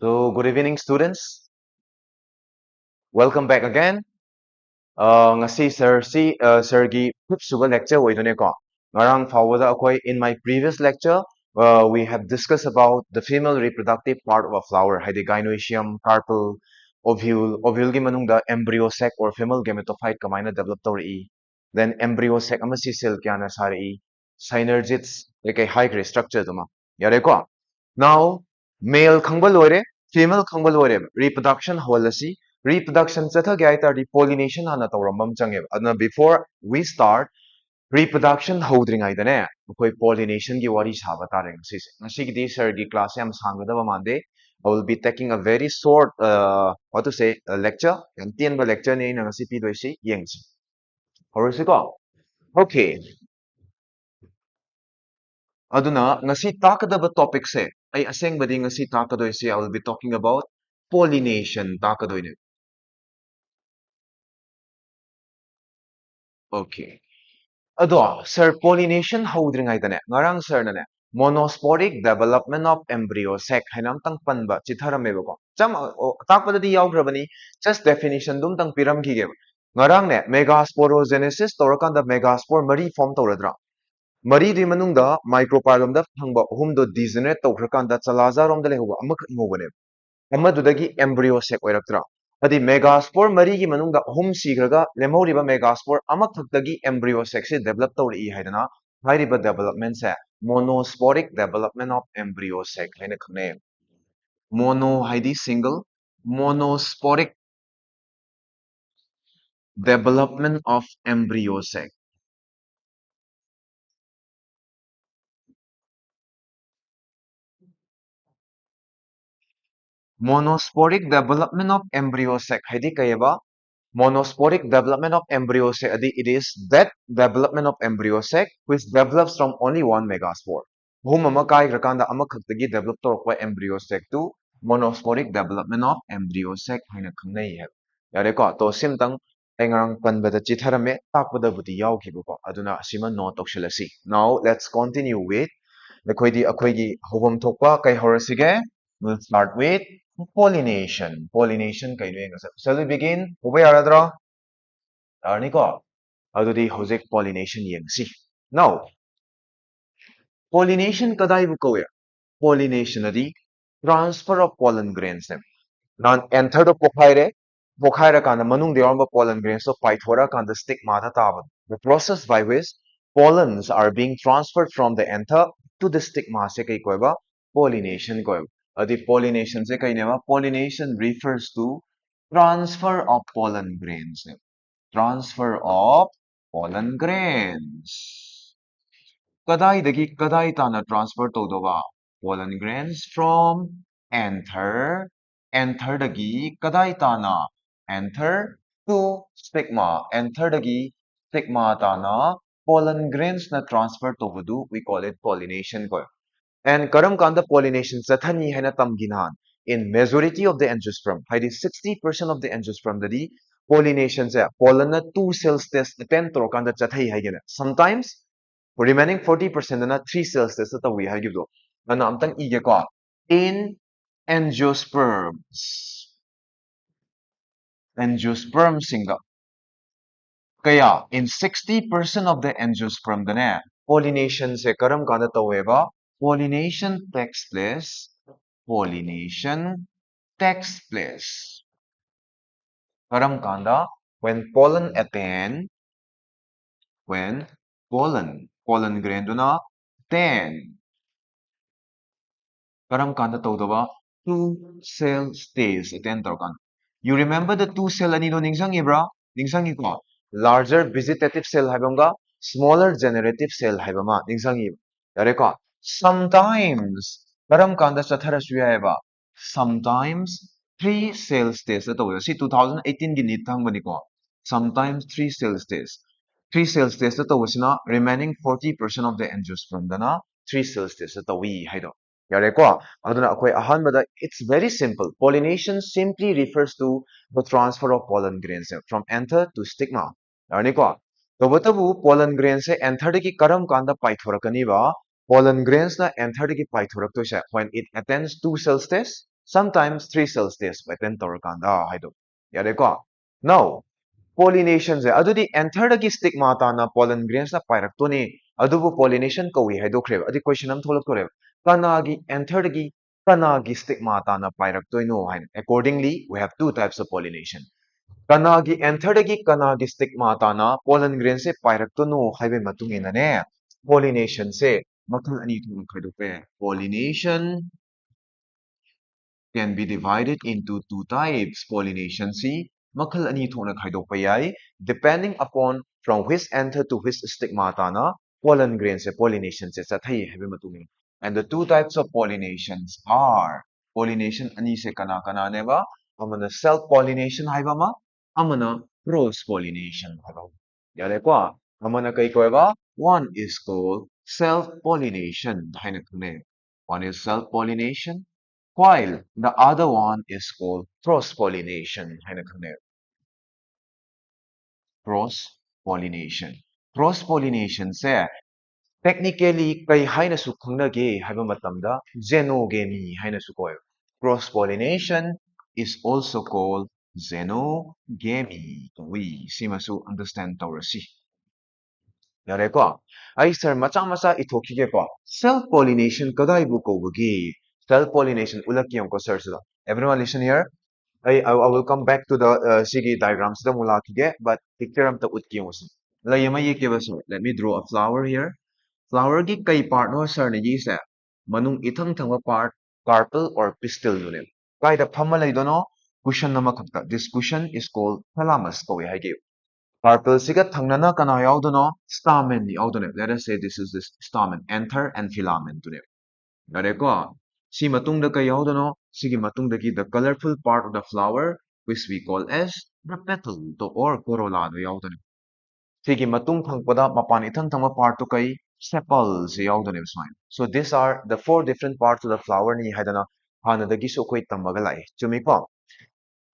So, good evening, students. Welcome back again. Ngasi sir gi suba lecture oidone ko. Ngarang fawada akoi in my previous lecture, we have discussed about the female reproductive part of a flower, haidi gynoecium, carpel, ovule gi manungda embryo sac or female gametophyte kamaina develop tori. Then embryo sac amasi cell kyana sari, synergids like a high grade structure duma. Yare ko. Now, male khangba loire, female khangba loire, reproduction holasi. Reproduction ꯆꯠꯊꯒꯦ ꯍꯥꯏꯇꯥꯔꯗꯤ pollination ꯍꯥꯟꯅ ꯇꯧꯔꯝꯕ ꯑꯃ ꯆꯪꯉꯦꯕ ꯑꯗꯨꯅ before we start reproduction ꯍꯧꯗ꯭ꯔꯤꯉꯩꯗꯅꯦ ꯑꯩꯈꯣꯏ pollination ꯒꯤ ꯋꯥꯔꯤ ꯁꯥꯕ ꯇꯥꯔꯦ ꯉꯁꯤꯁꯦ ꯉꯁꯤꯒꯤꯗꯤ ꯁꯔꯒꯤ ꯀ꯭ꯂꯥꯁ ꯌꯥꯝ ꯁꯥꯡꯒꯗꯕ ꯃꯥꯟꯗꯦ I will be taking a very short what to say lecture ꯌꯥꯝ ꯇꯦꯟꯕ lectureꯅꯤ ꯑꯩꯅ ꯉꯁꯤ ꯄꯤꯗꯣꯏꯁꯤ ꯌꯦꯡꯁꯤ ꯍꯧꯔꯁꯤꯀꯣ okay ꯑꯗꯨꯅ ꯉꯁꯤ ꯇꯥꯛꯀꯗꯕ ꯇꯣꯄꯤꯛꯁꯦ ꯑꯩ ꯑꯁꯦꯡꯕꯗꯤ ꯉꯁꯤ ꯇꯥꯛꯀꯗꯣꯏꯁꯤ I will be talking about pollination ꯇꯥꯛꯀꯗꯣꯏꯅꯦ okay ꯑꯗꯣ ꯁꯔ pollination ꯍꯧꯗ꯭ꯔꯤꯉꯩꯗꯅꯦ ꯉꯔꯥꯡ ꯁꯔꯅꯅꯦ monosporic development of embryo sac ꯍꯥꯏꯅ ꯑꯝꯇꯪ ꯄꯟꯕ ꯆꯤꯊꯔꯝꯃꯦꯕꯀꯣ ꯇꯥꯛꯄꯗꯗꯤ ꯌꯥꯎꯈ꯭ꯔꯕꯅꯤ just definition ꯗꯨꯝꯇꯪ ꯄꯤꯔꯝꯈꯤꯒꯦꯕ ꯉꯔꯥꯡꯅꯦ megasporogenesis ꯇꯧꯔꯀꯥꯟꯗ megaspore ꯃꯔꯤ ꯐꯣꯔꯝ ꯇꯧꯔꯗ꯭ꯔꯥ ꯃꯔꯤꯗꯨꯒꯤ ꯃꯅꯨꯡꯗ ꯃꯥꯏꯀ꯭ꯔꯣꯄꯥꯏꯂꯣꯝꯗ ꯐꯪꯕ ꯑꯍꯨꯝꯗꯣ ꯗꯤꯖꯦꯅꯦꯔꯦꯠ ꯇꯧꯈ꯭ꯔꯀꯥꯟꯗ ꯆꯂꯥꯖꯥꯔꯣꯝꯗ ꯂꯩꯍꯧꯕ ꯑꯃꯈꯛ ꯍꯤꯡꯍꯧꯕꯅꯦꯕ ꯑꯃꯗꯨꯗꯒꯤ embryo sac ꯑꯣꯏꯔꯛꯇ꯭ꯔꯥ ꯍꯥꯏꯗꯤ megaspore ꯃꯔꯤꯒꯤ ꯃꯅꯨꯡꯗ ꯑꯍꯨꯝ ꯁꯤꯈ꯭ꯔꯒ ꯂꯦꯝꯍꯧꯔꯤꯕ megaspore ꯑꯃꯈꯛꯇꯒꯤ embryo sac ꯁꯦ develop ꯇꯧꯔꯛꯏ ꯍꯥꯏꯗꯅ ꯍꯥꯏꯔꯤꯕ development ꯁꯦ monosporic development of embryo sac ꯍꯥꯏꯅ ꯈꯪꯅꯩ mono ꯍꯥꯏꯗꯤ single monosporic development of embryo sac monosporic development of embryo sac ꯍꯥꯏꯗꯤ ꯀꯩꯕ monosporic development of embryo sac it is that development of embryo sac which develops from only one megaspore ahum ama kaigrakanda amakhaktagi develop torokpa embryo sac to monosporic development of embryo sac haina khangnai hai yare ko to simtang engarang panbada chitharame takpada budi yaukibako aduna asima no toksilasi now let's continue with akoigi hobam thokpa kai horasige we'll start with pollination pollination kai no shall we begin hoba yaradra yarniko adudi hojik pollination yengsi now pollination kadai bu kowe pollination adi transfer of pollen grains ne non enter the pokhaire kana manung de yarba pollen grains so paithora kana stigma tha taba the process by which pollens are being transferred from the anther to the stigma se kai koiba pollination koiba adi pollination se kai nema pollination refers to transfer of pollen grains ne transfer of pollen grains kadaidagi kadai tana transfer tawdoba pollen grains from anther dagi kadai tana anther to stigma dagi stigma tana pollen grains na transfer tawbadu we call it pollination ko and karam kanda pollination sathani haina tamginan in majority of the angiosperm haidi 60% of the angiosperm dadi pollination se pollen na two cells test attend to kanda chathai haigena sometimes remaining 40% na 3 cells test ta we hagido nana amtang ige ko in angiosperms angiosperm singa kaya in 60% of the angiosperm dane pollination se karam kanda taweba pollination takes place pollination takes place karam kanda when pollen attend when pollen grain duna attend karam kanda tawdaba two cell stays attend tawkan you remember the two cell ani do ningsangibra ningsangi ko larger vegetative cell haibamga smaller generative cell haibama ningsangi yare ko sometimes karam kanda chatharasu yaiba sometimes three cell stays tawda si 2018 gi NEET thang ko sometimes three cell stays three cell stays tawsina remaining 40% of the angiosperm dana three cell stays tawi haido ꯌꯥꯔꯦꯀꯣ ꯑꯗꯨꯅ ꯑꯩꯈꯣꯏ ꯑꯍꯥꯟꯕꯗ it's very simple pollination simply refers to the transfer of pollen grains from anther to stigma ꯌꯥꯔꯅꯤꯀꯣ ꯇꯧꯕꯇꯕꯨ pollen grains ꯁꯦ anther ꯗꯒꯤ ꯀꯔꯝ ꯀꯥꯟꯗ ꯄꯥꯏꯊꯣꯔꯛꯀꯅꯤꯕ pollen grains ꯅ anther ꯗꯒꯤ ꯄꯥꯏꯊꯣꯔꯛꯇꯣꯏꯁꯦ when it attends two cell stage sometimes 3-cell stage pattern tawrkanda haido yareko. Now pollination se adudi enter dagi stigma ta na pollen grains na pairakto ni adubu pollination kawi haidokre adi question am tholak kana gi enter dagi kana gi stigma ta na pairakto no hain. Accordingly we have two types of pollination. Kanagi antherdagi kanagi stigmata na pollen grain se pairaktono haibe matung ina ne pollination se makhal ani thum khaidope. Pollination can be divided into two types. Pollination C makhal ani thona khaidope yai depending upon from which anther to which stigmata na pollen grain se pollination se sathai haibe matung ina. And the two types of pollinations are pollination ani se kana ne ba amana self pollination haiba ma amana cross pollination haiba. Yare kwa amana kai ko ba one is called self pollination haina khune. One is self pollination while the other one is called cross pollination haina khune. Cross pollination. Cross pollination se technically kay haina su khangnage haiba matamda xenogamy haina su koy. Cross pollination is also called xenogamy. We simasu understand tawrasi. Yareko. Ay sir macha ithokige ko. Self pollination kadai bu ko bugi. Self pollination ulaki ko sir sila. Everyone listen here. I will come back to the sigi diagrams the mula kige but picture am ta utki mo sin. Layama ye ke sir. Let me draw a flower here. Flower gi kai part no sir ne gi se manung ithang thangwa part carpel or pistil nunem. Kai da phamma lay dono cushion nama khakta. This cushion is called thalamus ko we hagi. Carpel siga thangnana kana yaudono stamen ni yaudone. Let us say this is this stamen, anther and filament to them. Gare ko si matung da kai yaudono sigi matung da ki the colorful part of the flower which we call as the petal to or corolla do yaudone. Sigi matung thangpada mapan ithang thangma part to kai sepals yaudone smile. So these are the four different parts of the flower ni haidana hana da gi so koi tamaga lai. Chumi ko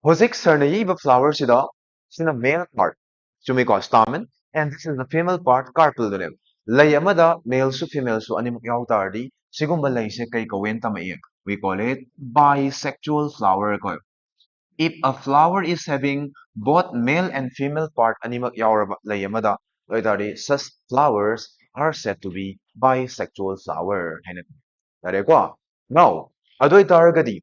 Hosik Sarnayiba flower sina male part, Sumiko stamen, and this is the female part, carpel dunem. Layamada, male su female su animal yautardi, sigumba layse kay kawenta maiyak. We call it bisexual flower ko. If a flower is having both male and female part animal yaur layamada, yautardi, such flowers are said to be bisexual flower. Tare ko. Now, adoy taragadi.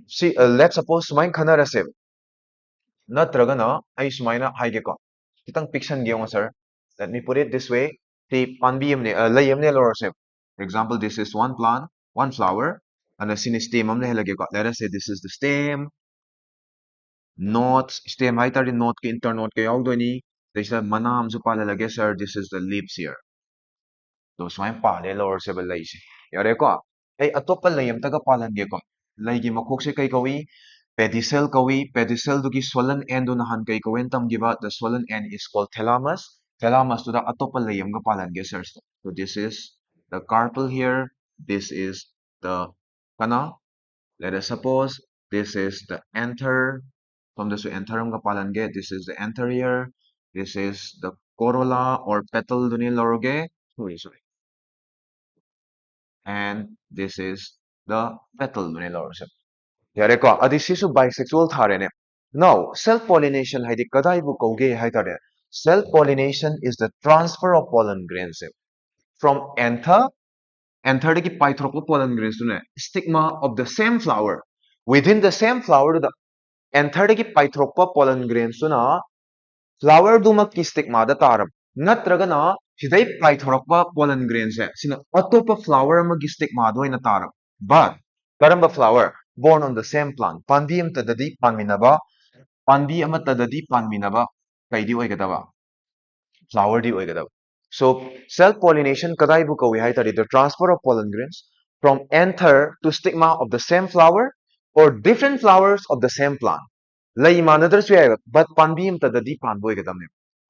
See, let's suppose sumain khanarase. नत्रगना आई सुमाइना हाइगेको खितंग पिक्सन गेओ sir let me put it this way the panbi amne lay amne lorse for example this is one plant one flower and a sin stem amne helageko let us say this is the stem nodes stem hai tari node ke internode ke yaudoni this is manam su pala lage sir this is the leaves here तो सुमाइन पाले lower से बल्लाई से यारे को ए अतोप्पा लयम तक पालन गे को लयगी मखोक से कई कवी pedicel दुगी swollen end do nahan kay kawen tam giba the swollen end is called thalamus to the atopal layam ga palan ge sir so this is the carpel here this is the kana let us suppose this is the anther from the so anther ga palan ge this is the anther here this is the corolla or petal duni loroge sorry and this is the petal duni loroge Yareko, adisisu bisexual tharene. Now, self-pollination haidi kadai bu kauge haitare. Self-pollination is the transfer of pollen grains from anther ki pythropo pollen grains to stigma of the same flower. Within the same flower, the anther ki pythropo pollen grains to na flower dumak ki stigma da taram. Natragana sidai pythropo pollen grains sina atopa flower mag stigma do na taram. But karamba flower born on the same plant. Pandi am tadadi panminaba, pandi ama tadadi panminaba, kaidi oigadaba, flower di oigadaba. So self-pollination kadai bu kawi hai tari the transfer of pollen grains from anther to stigma of the same flower or different flowers of the same plant. Lai manadar su but pandi am tadadi pan bu oigadam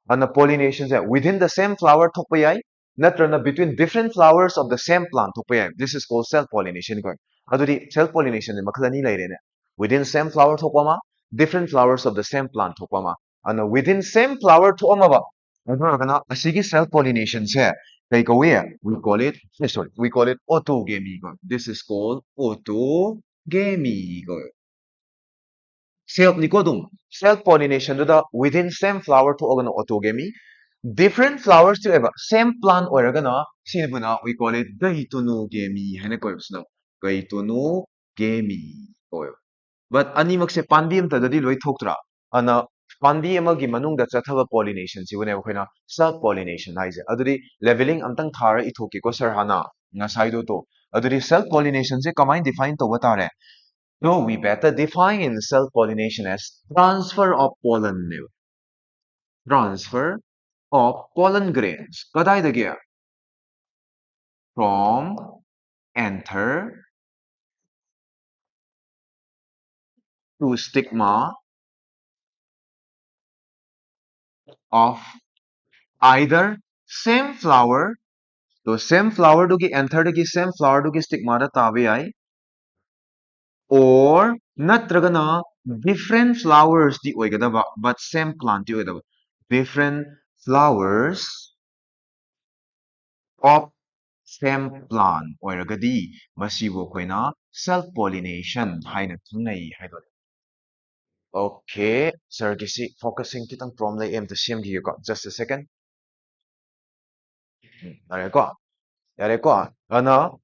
and the pollination within the same flower thokpayai natrana between different flowers of the same plant thokpayai this is called self pollination ko adudi self pollination ni makhala ni laire ne within same flower thokpama different flowers of the same plant thokpama and within same flower thokama ba aduna asigi self pollination se kai ko we call it sorry we call it autogamy ko this is called autogamy gamy ko. Self ni ko dum. Self pollination do da within same flower to organ autogamy. Different flowers to ever same plant or gana sinibuna we call it gaitonogamy hena ko sno. Gaitonogamy ko. But animakse pandi am tadadi loi thoktra. Ana pandi amagi manungda chathaba pollination si whenever koina self pollination haise. Aduri leveling amtang thara ithoki ko sir hana nga saido to. Aduri self pollination se kamai define to batare. So we better define self pollination as transfer of pollen. Transfer of pollen grains. Kadai from anther to stigma of either same flower. So same flower to ki anther to ki same flower to ki stigma da tabi ai or natragana different flowers di oigadaba but same plant di oigadaba. Different flowers of same plant oiragadi masibo koina self pollination haina thunai haidore. Okay, sir, kisi focusing kitang prom lay aim to same gi ko. Just a second. Yare ko. Yare ko. Ano?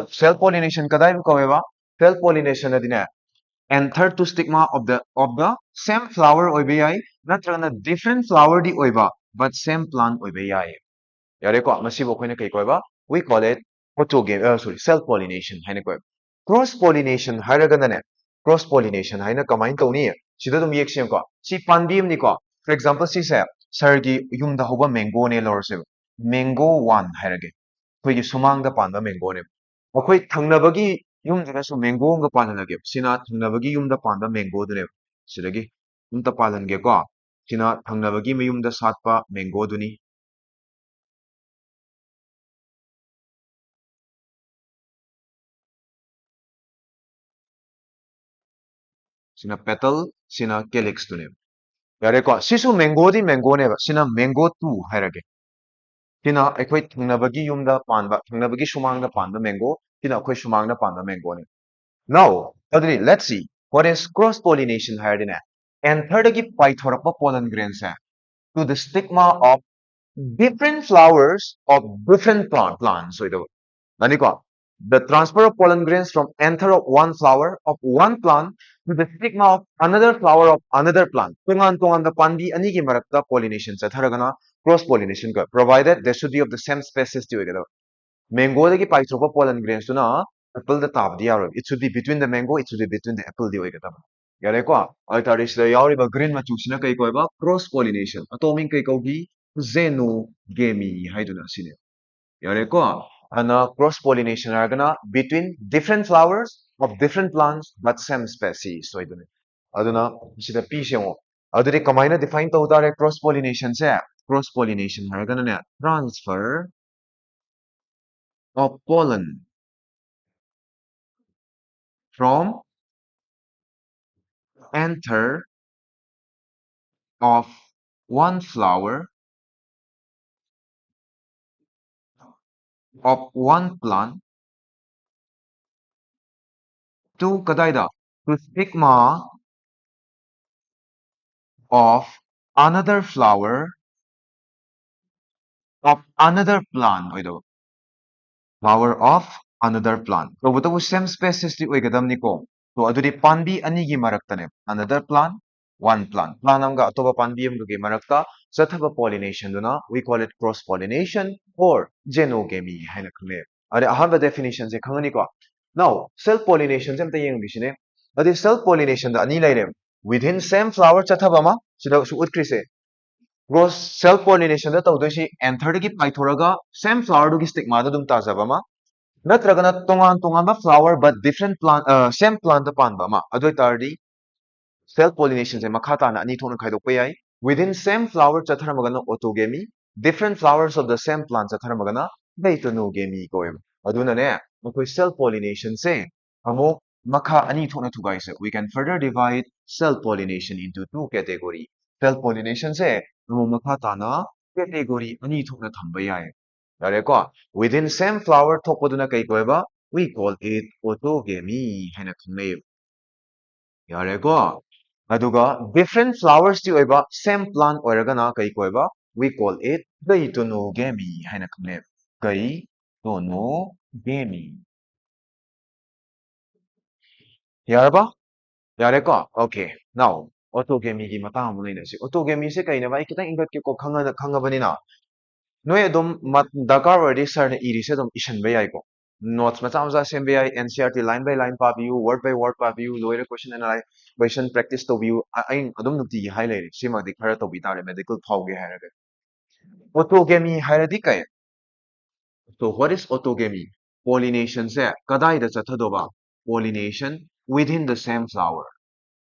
Self pollination kadai ko ba? Self pollination na din and third to stigma of the same flower oibay natrana different flower di oiba but same plant oibay. Yare ko masibo ko na kay ko ba? We call it self pollination haina ko. Cross pollination haraga na cross pollination haina kamain to ni sida dum yek sem ko si pandim ni ko for example si se sargi yum da hoba mango ne lor se mango one hairage ꯑꯩꯈꯣꯏꯒꯤ ꯁꯨꯃꯥꯡꯗ ꯄꯥꯟꯕ ꯃꯦꯡꯒꯣꯅꯦꯕ ꯑꯩꯈꯣꯏ ꯊꯪꯅꯕꯒꯤ ꯌꯨꯝꯗꯨꯅꯁꯨ mango ꯑꯃꯒ ꯄꯥꯜꯍꯜꯂꯒꯦꯕ ꯁꯤꯅ ꯊꯪꯅꯕꯒꯤ ꯌꯨꯝꯗ ꯄꯥꯟꯕ ꯃꯦꯡꯒꯣꯗꯨꯅꯦꯕ ꯁꯤꯗꯒꯤ ꯑꯝꯇ ꯄꯥꯜꯍꯟꯒꯦꯀꯣ ꯁꯤꯅ ꯊꯪꯅꯕꯒꯤ ꯃꯌꯨꯝꯗ ꯁꯥꯠꯄ ꯃꯦꯡꯒꯣꯗꯨꯅꯤ sina petal sina calyx tuneब ꯌꯥꯔꯦꯀꯣ ꯁꯤꯁꯨ ꯃꯦꯡꯒꯣꯗꯤ ꯃꯦꯡꯒꯣꯅꯦꯕ ꯁꯤꯅ ꯃꯦꯡꯒꯣ 2 ꯍꯥꯏꯔꯒꯦ ꯁꯤꯅ ꯑꯩꯈꯣꯏ ꯊꯪꯅꯕꯒꯤ ꯌꯨꯝꯗ ꯄꯥꯟꯕ ꯊꯪꯅꯕꯒꯤ ꯁꯨꯃꯥꯡꯗ ꯄꯥꯟꯕ ꯃꯦꯡꯒꯣ ꯁꯤꯅ ꯑꯩꯈꯣꯏ ꯁꯨꯃꯥꯡꯗ ꯄꯥꯟꯕ ꯃꯦꯡꯒꯣꯅꯦ now adri let's see what is cross pollination hairine antherdagi paithorakpa pollen grains to the stigma of different flowers of different plants so the transfer of pollen grains from anther of one flower of one plant to the stigma of another flower of another plant. Tungan tungan the pandi ani ki marakta pollination sa tharagana cross pollination ka provided they should be of the same species to together. Mango ki paitropa pollen grains to na apple the top di aro. It should be between the mango, it should be between the apple di oigata. Yare ko ay taris la yauri ba green ma chusina kay ko ba cross pollination. Atoming kay ko gi xenogamy hay na sine. Yare ko cross pollination are gonna between different flowers of different plants but same species. So idune. Aduna sida P siya aduri kamay na define to utare cross pollination se cross pollination are gonna transfer of pollen from anther of one flower of one plant to kadaida to stigma of another flower of another plant. Flower of another plant. So what was same species di oigadam ni ko. So adudi panbi ani gi maraktane. Another plant, one plant. Plant amga atoba panbi am gi marakta sathaba pollination duna we call it cross pollination or genogamy haina khne. Are ahamba definition se khangani ko. Now self pollination jam ta yeng bisine. Adi self pollination da ani laire within same flower chathaba ma sida su utkri se Rose self pollination da tawdoshi anther gi paithoraga same flower du gi stigma da dum tajaba ma natragana tongan tongan ba flower but different plant same plant da pan ba ma adoi tardi self pollination se makha ta na ani thona khaidok pa yai within same flower chatharamagana autogamy different flowers of the same plant chatharamagana daitonogamy ko em aduna ne makoi self pollination se amo makha ani thona thugai se we can further divide self pollination into two category self pollination se amo makha ta na category ani thona thamba yai yare ko within same flower thokpaduna kai ko ba we call it autogamy 하는 khangnaib. Yareko. Aduga different flowers ti oiba same plant oiragana kai koiba we call it gaitonogamy haina khangnaib. Gaitonogamy. Yaraba? Yareko. Okay. Now autogamy gi matang mo na si. Autogamy se kai na ba kitang ingat ko khangabani na. Noi adum mat dakar already sir na iri se dum ishan ba yai ko. Notes macha macha sem ba yai NCRT line by line pa view word by word pa view lower question analyze question practice to view ain adum nukti gi highlight sima dik khara to bi tare medical phau ge hairaga. Autogamy hairadi kai. So what is autogamy? Pollination se kadai da chathadoba. Pollination within the same flower.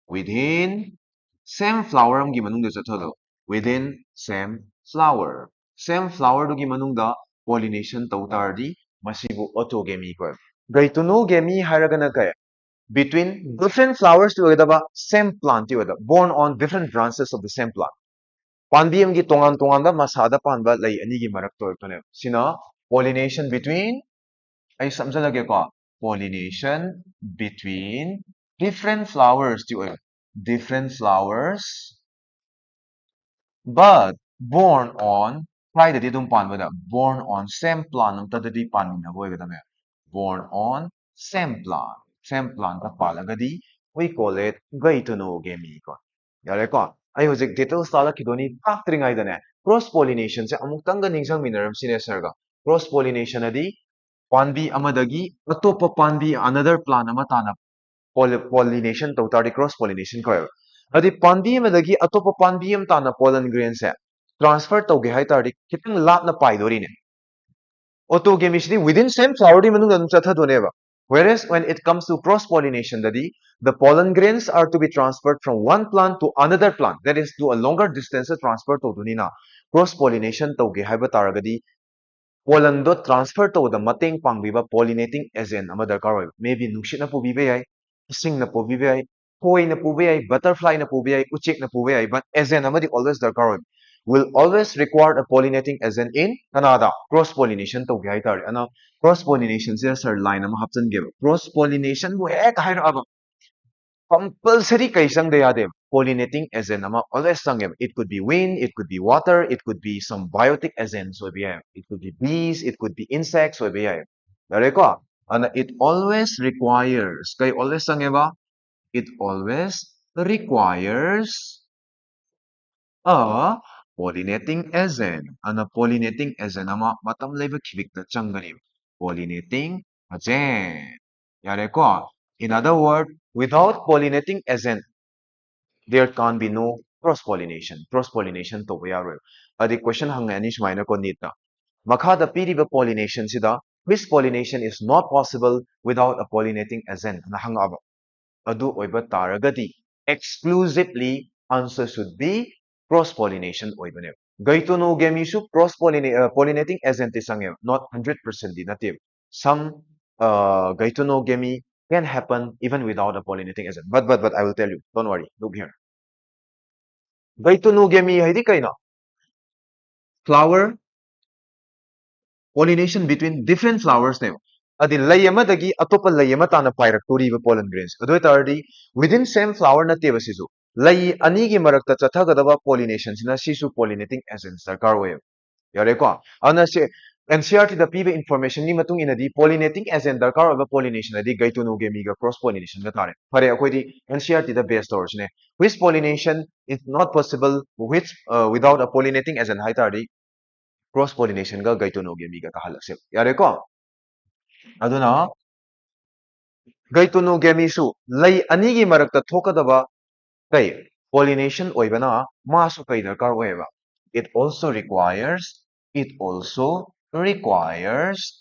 Within same flower amgi manung da chathado. Within same flower. Same flower dugi manung da pollination tautardi masibu autogamy ko. Gaitonogamy hairagana kaya. Between different flowers together same plant together born on different branches of the same plant. Panbi amgi tongan tongan da masada panba lay ani gi marak to ne. Sina pollination between ay samjalage ko. Pollination between different flowers together. Different flowers but born on try the didum pan wada born on same plant ng tadadi pan na boy gada me born on same plant ta palagadi we call it gaitonogamy ko yare ko ay hojik details tala kidoni tak tringai da ne cross pollination se amuk tang ga ningsang minaram sine sir ga cross pollination adi panbi amadagi atopa panbi another plant ama tana pollination tawtari cross pollination ko adi panbi amadagi atopa panbi am tana pollen grain se transfer tawge hai tari kitang lapna paidori ne autogamy shidi within same flower di manung dum chatha doneba whereas when it comes to cross pollination dadi the pollen grains are to be transferred from one plant to another plant that is to a longer distance transfer to dunina cross pollination tawge hai ba taragadi pollen do transfer to the mateng pangbiba pollinating agent ama darkar oi maybe nungshit na pubiba yai ising na pubiba yai koi na pubiba yai butterfly na pubiba yai uchik na pubiba yai but agent ama di always darkar oi will always require a pollinating agent in Canada cross pollination to gai tar ana cross pollination se sir line ama hapchan ge cross pollination bu ek hai ra compulsory kaisang they are pollinating agent ama always sangem it could be wind it could be water it could be some biotic agents so be it could be bees it could be insects so be dare ko and it always requires kay always sangeba it always requires a pollinating agent and a pollinating agent ama matam leba khibik ta changani pollinating agent yare ko in other word without pollinating agent there can't be no cross-pollination. Cross-pollination to yaro. Adi question hangani shmaina ko nita. Makada piriba pollination sida. Which pollination is not possible without a pollinating agent? Nahangaba. Adu oiba taragadi. Exclusively answer should be cross-pollination oibane. Gaitonogamy su cross-pollinating agent isangem. Not 100% di native. Some gaitonogamy can happen even without a pollinating agent. But I will tell you. Don't worry. Look here. Gaitonogamy haidi kaina. Flower pollination between different flowers ne. Adi lay amadagi atopa lay tana pairaktori ba pollen grains. Adoi tardi within same flower na teba sisu. Lay anigi marakta chathagadaba pollination sina sisu pollinating agents darkar way. Yare ko. Ana se NCRT da piba information ni matung ina di pollinating agent darkar oiba pollination adi gaitonogamy ga cross pollination ga tare. Pare akoi di NCRT da base stores ne. Which pollination is not possible which without a pollinating agent hai tardi cross pollination ga gaitonogamy ga kahalakse. Yare ko. Aduna gaitonogamy su lay anigi marakta thokadaba kai pollination oibana masu kai darkar oiba. It also requires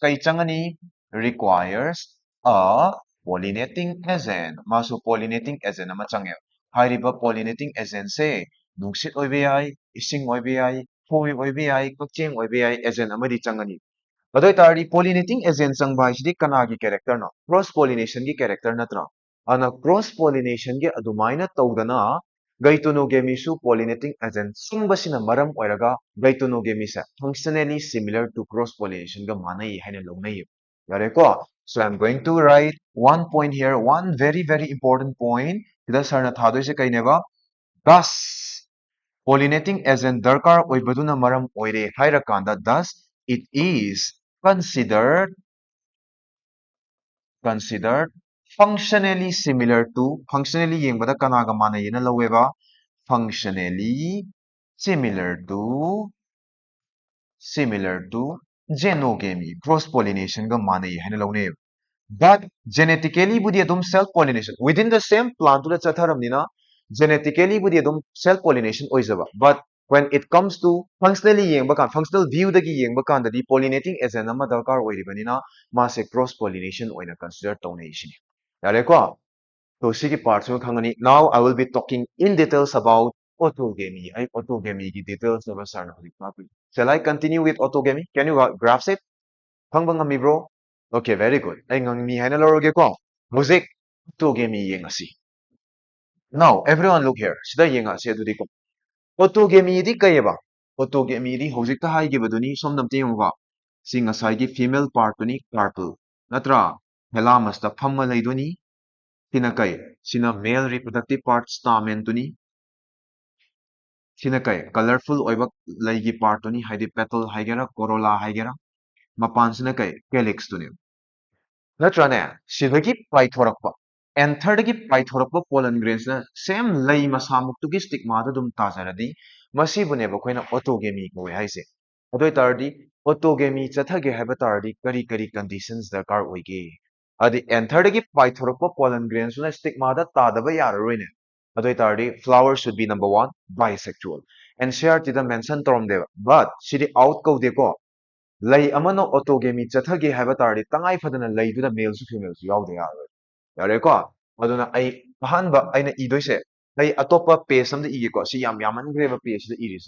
kai changani requires a pollinating agent masu pollinating agent ama change hairiba pollinating agent se nungsit oibe yai ising oibe yai phoi oibe yai kakcheng oibe yai agent amadi changani adoi tardi pollinating agent changba haisidi kanagi character no cross pollination gi character natra ana cross pollination gi adumaina tawdana gaitonogamy su pollinating agent singbasina maram oiraga gaitonogamy sa functionally similar to cross pollination ga manai haina longnai yare ko So I'm going to write one point here, one very, very important point. Sida sir na thadoi se kaineba. Thus, pollinating agent darkar oibaduna maram oire hairakanda. Thus, it is considered functionally similar to functionally yengbada kanaga mana yena laweba functionally similar to genogamy cross pollination ga mana yena lawne but genetically budi adum self pollination within the same plant to chatharamnina genetically budi adum self pollination oizaba but when it comes to functionally yengba kan functional view dagi yengba kan dadi pollinating agent ama darkar oiribanina mase cross pollination oina consider tawne isini yare ko so sigi part su khangani now I will be talking in details about autogamy I autogamy gi details of sarna hodik papi shall I continue with autogamy can you grasp it phangba ngami bro okay very good ai ngami haina loroge ko music autogamy yengasi now everyone look here sida yengasi adudi ko autogamy di kayeba autogamy di hojik ta hai gi baduni somdam te yongwa sing asai gi female part ni carpel natra thalamus ta phamma leiduni sina kai sina male reproductive part stamen tuni sina kai colorful oiba leigi part tuni haidi petal haigera corolla haigera mapan sina kai calyx tuni नत्रने सिदगी पाइथोरक्पा एंथरदगी पाइथोरक्पा pollen ग्रेन्सना same लई मसामुक्तुगी स्टिग्मादा दुम ताजरदी मसिबुनेबा खोइना autogamy कोय हाइसे अदोय तारदी ऑटोगेमी चथगे हाइबा तारदी करी करी कंडीशंस दरकार ओइगे अदि एंथरदगी पाइथोरक्पा पोलन ग्रेन्सना स्टिग्मादा तादबा याररोइने अदोय तारदी flower should be number 1 bisexual NCERT दा मेंशन तोरमदेबा बट सिदी आउट कौदेको lay amano autogamy chathage haiba tardi tangai phadana lay du da male su female su yaw de yaro yare ko aduna ai ahan ba aina idoise ai atopa page am da ige ko si yaman greba page da iris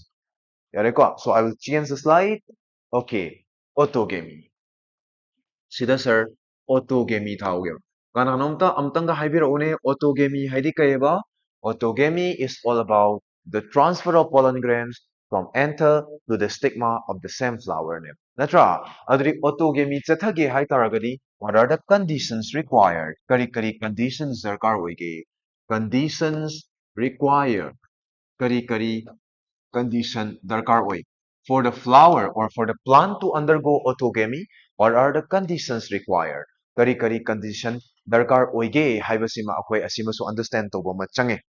yare ko so I will change the slide okay autogamy sida sir autogamy thauge kananomta amtanga haibiraune autogamy haidi kayeba autogamy is all about the transfer of pollen grains from anther to the stigma of the same flower name natra adri autogamy chathage hai taragadi what are the conditions required kari conditions darkar hoige conditions required kari condition darkar oi for the flower or for the plant to undergo autogamy what are the conditions required kari condition darkar oige haibasima akhoi asima so understand to ba change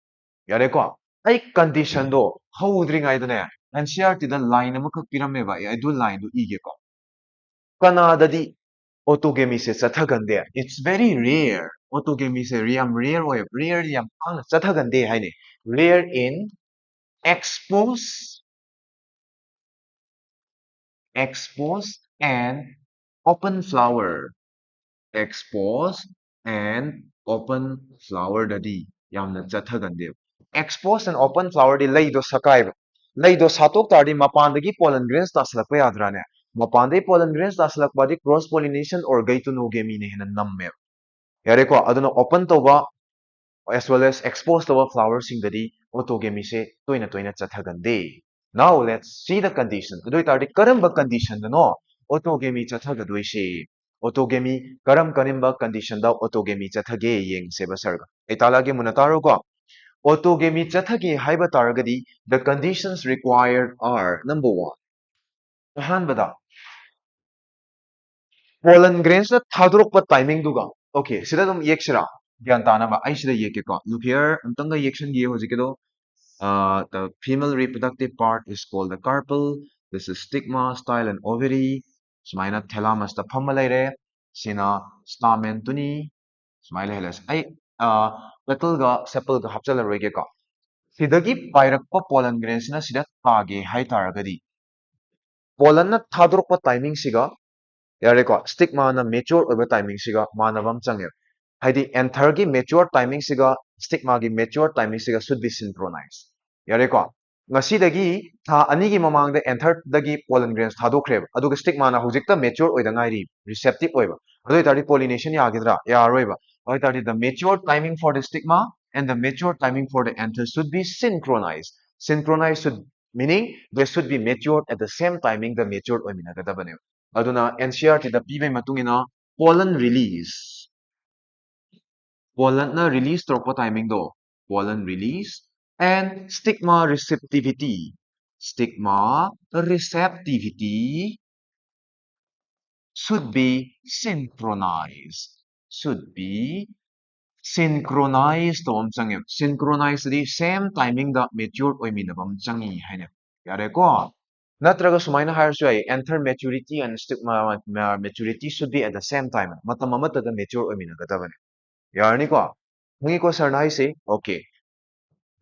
yare ko ai condition do howdring ai dane NCERT da line amakak pirame ba ai du line do ige ko kanadadi autogamy se chathagande it's very rare autogamy se yam rare oi rare yam ang chathagande haine rare in exposed exposed and open flower exposed and open flower dadi yamna chathagande exposed and open flower di leido sakai leido satok tardi mapandagi pollen grains taslakpa yadrane mapandai pollen grains taslakpa di cross pollination or gaitunogamy ne hena namme yare ko aduna open toba as well as exposed to flower singdadi autogamy se toina chathagande now let's see the condition adoi tardi karamba condition no autogamy chathagadoi se autogamy karimba condition da autogamy chathage yeng seba sarga italage munataro ko autogamy chathage haiba targadi the conditions required are number 1 ahanbada pollen grains na thadrokpa timing duga okay sida dum yeksira gyan tana ba ai sida yeke ko look here amtanga yection gi hojikedo the female reproductive part is called the carpel this is stigma style and ovary sumaina thalamus ta phamma leire sina stamen tuni sumaila helas ai petal ga sepal ga hapchala roige ko sidagi pairakpa pollen grains na sida tage hai taragadi pollen na thadrokpa timing siga यारेको stigma ना mature ओइबा timing सिगा मानबम चंगे हाइदि anther की mature timing सिगा stigma की मेच्योर टाइमिंग सिगा शुड बी सिंक्रोनाइज यारेको ngasi tha ani gi mamang da enter dagi pollen grains thadokhreba aduga stigma na hojikta mature oida ngairi receptive oiba adoi tari pollination yagidra yaroiba oi tari the mature timing for the stigma and the mature timing for the anther should be synchronized should meaning they should be matured at the same timing the matured oimina gadabane aduna NCERT da pibai matungina pollen release. Pollen na release troppo timing do. Pollen release and stigma receptivity. Stigma receptivity should be synchronized. Should be synchronized to amchangye. Synchronized di same timing da mature oiminabam changi haine. Yare ko. Natraga sumaina hairshu ai enter maturity and stigma maturity should be at the same time. Matam amata da mature oiminagadabane. Yarni ko. Ngi ko sir na haise. Okay.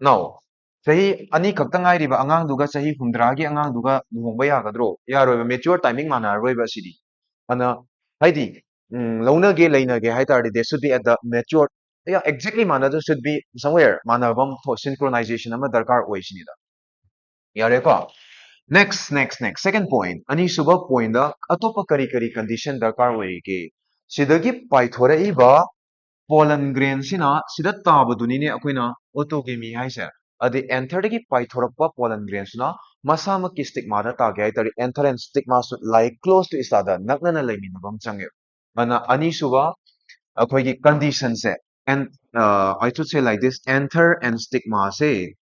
Now, chahi ani khakta ngairiba angangduga chahi humdragi angangduga luhongba yagadro. Yaroiba mature timing manaroiba sidi. Ana haidi launage lainage haitari they should be at the mature, yeah, exactly manado should be somewhere manabam for synchronization ama darkar oisinida. Yare ko. Next. Second point. Ani suba point da atopa kari condition darkar oige. Sidagi paithore iba pollen grain sina sida tabadunine akoina autogamy haise. Adi enter dagi paithorakpa pollen grain sina masamaki stigma da tage haitari enter and stigma should lie close to each other naknana laiminabam change. Mana ani suba akoigi condition se and I should say like this, enter and stigma say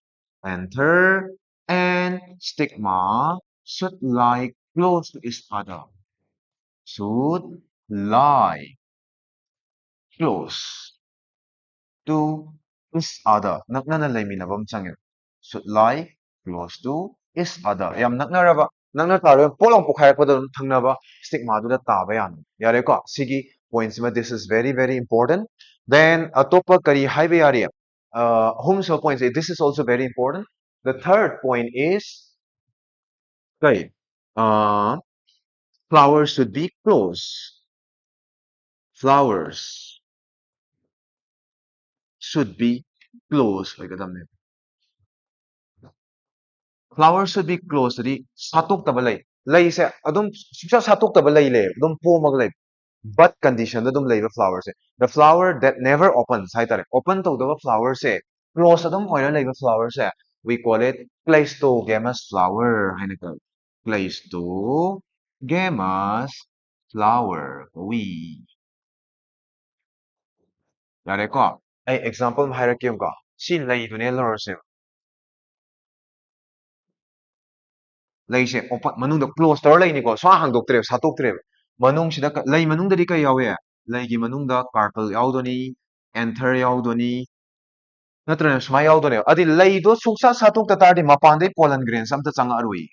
enter and stigma should lie close to each other, should lie close to each other. Nakna laiminabam changin. Should lie close to each other. Yam naknaraba. Nakna taro polong pukhayakpada thangnaba stigma du da taba yan. Yare ko sigi points ma this is very important. Then atopa kari haibe yare. Home so points this is also very important. The third point is okay. Uh, flowers should be close. Flowers should be close. Flowers should be close to the satoktaba lay. Lay se adum suksa satoktaba lay le. Adum po maglay. But condition adum lay the flowers se. The flower that never opens. Haitare. Open to the flower se. Close adum oira lay the flower se. We call it Pleistogamous flower. Hainaka. Pleistogamous flower. We. Yare ko. Ay example mahirap ko. Si lay dune lor se. ꯂꯩꯁꯦ open ꯃꯅꯨꯡꯗ close ꯇꯧꯔ ꯂꯩꯅꯤꯀꯣ ꯁ꯭ꯋꯥ ꯍꯥꯡꯗꯣꯛꯇ꯭ꯔꯦꯕ ꯁꯥꯠꯇꯣꯛꯇ꯭ꯔꯦꯕ ꯃꯅꯨꯡꯁꯤꯗ ꯂꯩ ꯃꯅꯨꯡꯗꯗꯤ ꯀꯩ ꯌꯥꯎꯋꯦ ꯂꯩꯒꯤ ꯃꯅꯨꯡꯗ carpel ꯌꯥꯎꯗꯣꯏꯅꯤ anther ꯌꯥꯎꯗꯣꯏꯅꯤ ꯅꯠꯇ꯭ꯔꯒꯅ ꯁꯨꯃꯥꯏ ꯌꯥꯎꯗꯣꯏꯅꯦꯕ ꯑꯗꯨꯗꯤ ꯂꯩꯗꯣ ꯁꯨꯡꯁꯥꯠ ꯁꯥꯠꯇꯣꯛꯇ ꯇꯥꯔꯗꯤ ꯃꯄꯥꯟꯗꯩ pollen grains ꯑꯝꯇ ꯆꯪꯉꯛꯑꯔꯣꯏ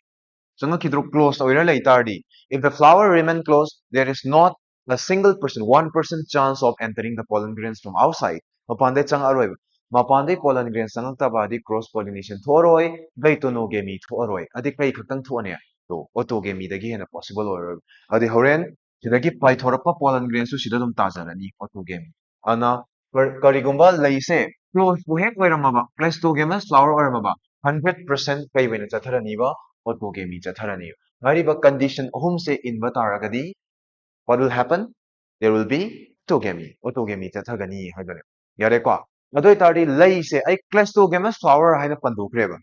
ꯆꯪꯉꯛꯈꯤꯗ꯭ꯔꯣ closed ꯑꯣꯏꯔ ꯂꯩ ꯇꯥꯔꯗꯤ if the flower remain closed there is not a single person 1% chance of entering the pollen grains from outside ꯃꯄꯥꯟꯗꯩ ꯆꯪꯉꯛꯑꯔꯣꯏꯕ ꯃꯄꯥꯟꯗꯩ pollen grains ꯆꯪꯉꯛꯇꯕꯗꯤ cross pollination ꯊꯣꯛꯑꯔꯣꯏ glytonogamy ꯊꯣꯛꯑꯔꯣꯏ ꯑꯗꯤ ꯀꯩ ꯈꯛꯇꯪ ꯊꯣꯛꯑꯅꯤ ꯇꯣ autogamyꯗꯒꯤ ꯍꯦꯟꯅ possible ꯑꯣꯏꯔꯣꯏꯕ ꯑꯗꯤ ꯍꯣꯔꯦꯟ ꯁꯤꯗꯒꯤ ꯄꯥꯏꯊꯣꯔꯛꯄ pollen grains ꯁꯨ ꯁꯤꯗ ꯑꯗꯨꯝ ꯇꯥꯖꯔꯅꯤ autogamy ꯑꯗꯨꯅ ꯀꯔꯤꯒꯨꯝꯕ ꯂꯩꯁꯦ close ꯕꯨ ꯍꯦꯛ ꯑꯣꯏꯔꯝꯃꯕ Pleistogamous flower ꯑꯣꯏꯔꯝꯃꯕ 100% ꯀꯩ ꯑꯣꯏꯅ ꯆꯠꯊꯔꯅꯤꯕ autogamy ꯆꯠꯊꯔꯅꯤꯕ ꯍꯥꯏꯔꯤꯕ condition ꯑꯍꯨꯝꯁꯦ inꯕ ꯇꯥꯔꯒꯗꯤ what will happen? There will be autogamy ꯆꯠꯊꯒꯅꯤ ꯍꯥꯏꯕꯅꯦ ꯌꯥꯔꯦꯀꯣ ꯑꯗꯨ ꯑꯣꯏꯇꯥꯔꯗꯤ ꯂꯩꯁꯦ ꯑꯩ Pleistogamous flower ꯍꯥꯏꯅ ꯄꯟꯊꯣꯛꯈ꯭ꯔꯦꯕ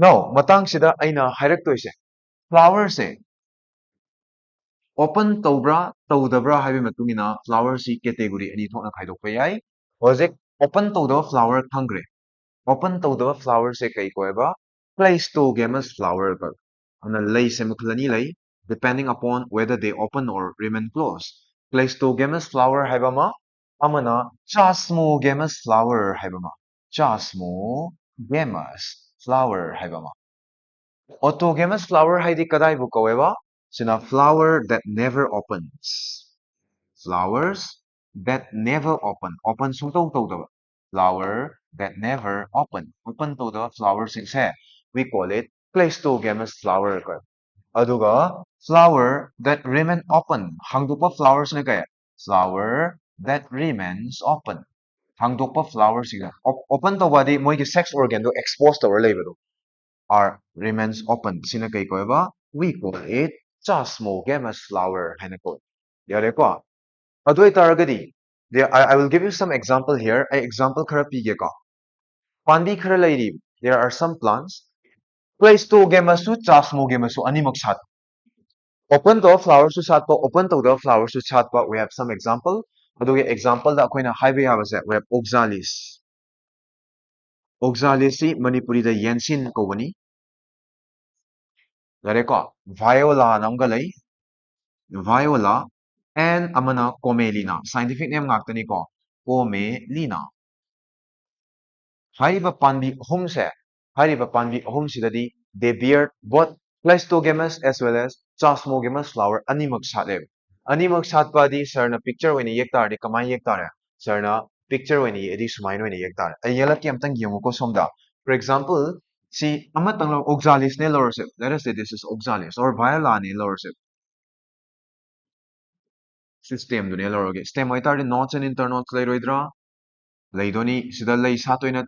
now ꯃꯇꯥꯡꯁꯤꯗ ꯑꯩꯅ ꯍꯥꯏꯔꯛꯇꯣꯏꯁꯦ flowerꯁꯦ open ꯇꯧꯕ꯭ꯔꯥ ꯇꯧꯗꯕ꯭ꯔꯥ ꯍꯥꯏꯕꯒꯤ ꯃꯇꯨꯡ ꯏꯟꯅ flowerꯁꯤ category ꯑꯅꯤ ꯊꯣꯛꯅ ꯈꯥꯏꯗꯣꯛꯄ ꯌꯥꯏ ꯍꯧꯖꯤꯛ open ꯇꯧꯗꯕ flower ꯈꯪꯈ꯭ꯔꯦ open ꯇꯧꯗꯕ flowerꯁꯦ ꯀꯩ ꯀꯧꯋꯦꯕ Pleistogamous flower ꯑꯗꯨꯅ ꯂꯩꯁꯦ ꯃꯈꯜ ꯑꯅꯤ ꯂꯩ depending upon whether they open or remain closed Pleistogamous flower ꯍꯥꯏꯕ ꯑꯃ amana Chasmogamous flower haiba ma. Chasmogamous flower haiba ma. Autogamous flower haidi kadai bu kaweba. Sina flower that never opens. Flowers that never open. Open sung tau tau da. Flower that never open. Open tau da flower sing se. We call it Pleistogamous flower ka. Aduga flower that remain open. Hangdupa flowers na kaya. Flower that remains open. Hangdokpa flowers siga. Open tawadi moigi sex organ do exposed tawar leibado are remains open. Sina kay ko ba? We call it Chasmogamous flower haina ko. Yare ko. Adoy taragadi. There, I will give you some example here. I example khara pige ko. Pandi khara lairi. There are some plants. Pleistogamous su Chasmogamous su animak sat. Open to flowers to satpa, open to the flowers to satpa. We have some example. ꯑꯗꯨꯒꯤ example ꯗ ꯑꯩꯈꯣꯏꯅ ꯍꯥꯏꯕ ꯌꯥꯕꯁꯦ we have oxalis. Oxalisꯤ ꯃꯅꯤꯄꯨꯔꯤꯗ ꯌꯦꯟꯁꯤꯟ ꯀꯧꯕꯅꯤ. ꯌꯥꯔꯦꯀꯣ? Viola ꯑꯃꯒ ꯂꯩ. Viola and amana Comelina. Scientific name ngꯥꯛꯇꯅꯤꯀꯣ. Comelina. ꯍꯥꯏꯔꯤꯕ ꯄꯥꯝꯕꯤ ꯑꯍꯨꯝꯁꯦ ꯍꯥꯏꯔꯤꯕ ꯄꯥꯝꯕꯤ ꯑꯍꯨꯝꯁꯤꯗꯗꯤ they bear both Cleistogamous as well as Chasmogamous flower ꯑꯅꯤꯃꯛ ꯁꯥꯠꯂꯦꯕ. ꯑꯅꯤꯃꯛ ꯁꯥꯠꯄꯗꯤ ꯁꯔꯅ ꯄꯤꯛꯆꯔ ꯑꯣꯏꯅ ꯌꯦꯛ ꯇꯥꯔꯗꯤ ꯀꯃꯥꯏꯅ ꯌꯦꯛ ꯇꯥꯔꯦ? ꯁꯔꯅ ꯄꯤꯛꯆꯔ ꯑꯣꯏꯅ ꯌꯦꯛꯑꯗꯤ ꯁꯨꯃꯥꯏꯅ ꯑꯣꯏꯅ ꯌꯦꯛ ꯇꯥꯔꯦ. ꯑꯩ ꯌꯦꯛꯂꯛꯀꯦ ꯑꯝꯇꯪ ꯌꯦꯡꯉꯨꯀꯣ ꯁꯣꯝꯗ. For example, ꯁꯤ ꯑꯃꯇꯪ Oxalisꯅꯦ ꯂꯧꯔꯁꯦ. Let us say this is Oxalis or Violane ꯂꯧꯔꯁꯦ. ꯁꯤ stemꯗꯨꯅꯦ ꯂꯧꯔꯒꯦ. Stem ꯑꯣꯏꯇꯥꯔꯗꯤ nodes and internodes ꯂꯩꯔꯣꯏꯗ꯭ꯔꯥ? ꯂꯩꯗꯣꯏꯅꯤ. ꯁꯤꯗ ꯂꯩ ꯁꯥꯠꯇꯣꯏꯅ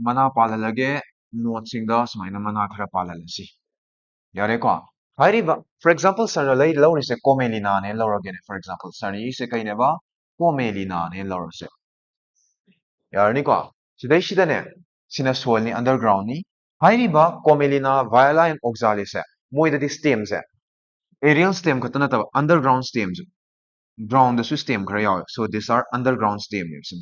ꯃꯅꯥ ꯄꯥꯜꯍꯜꯂꯒꯦ. ꯅꯣꯠꯁꯤꯡꯗ ꯁꯨꯃꯥꯏꯅ ꯃꯅꯥ ꯈꯔ ꯄꯥꯜꯍꯜꯂꯁꯤ. ꯌꯥꯔꯦꯀꯣ? ꯍꯥꯏꯔꯤꯕ for example ꯁꯔꯅ ꯂꯩ ꯂꯧꯔꯤꯁꯦ Comelinaꯅꯦ ꯂꯧꯔꯒꯦꯅꯦ. For example ꯁꯔꯅ ꯏꯁꯦ ꯀꯩꯅꯦꯕ? Comelinaꯅꯦ ꯂꯧꯔꯁꯦ. ꯌꯥꯔꯅꯤꯀꯣ? ꯁꯤꯗꯩꯁꯤꯗꯅꯦ ꯁꯤꯅ soilꯅꯤ undergroundꯅꯤ. ꯍꯥꯏꯔꯤꯕ Comelina, Viola and Oxalisꯁꯦ ꯃꯣꯏꯗꯗꯤ stemꯁꯦ aerial stem ꯈꯛꯇ ꯅꯠꯇꯕ underground stemꯁꯨ groundꯗꯁꯨ stem ꯈꯔ ꯌꯥꯎꯋꯦ. So these are underground stem ꯅꯦꯕ.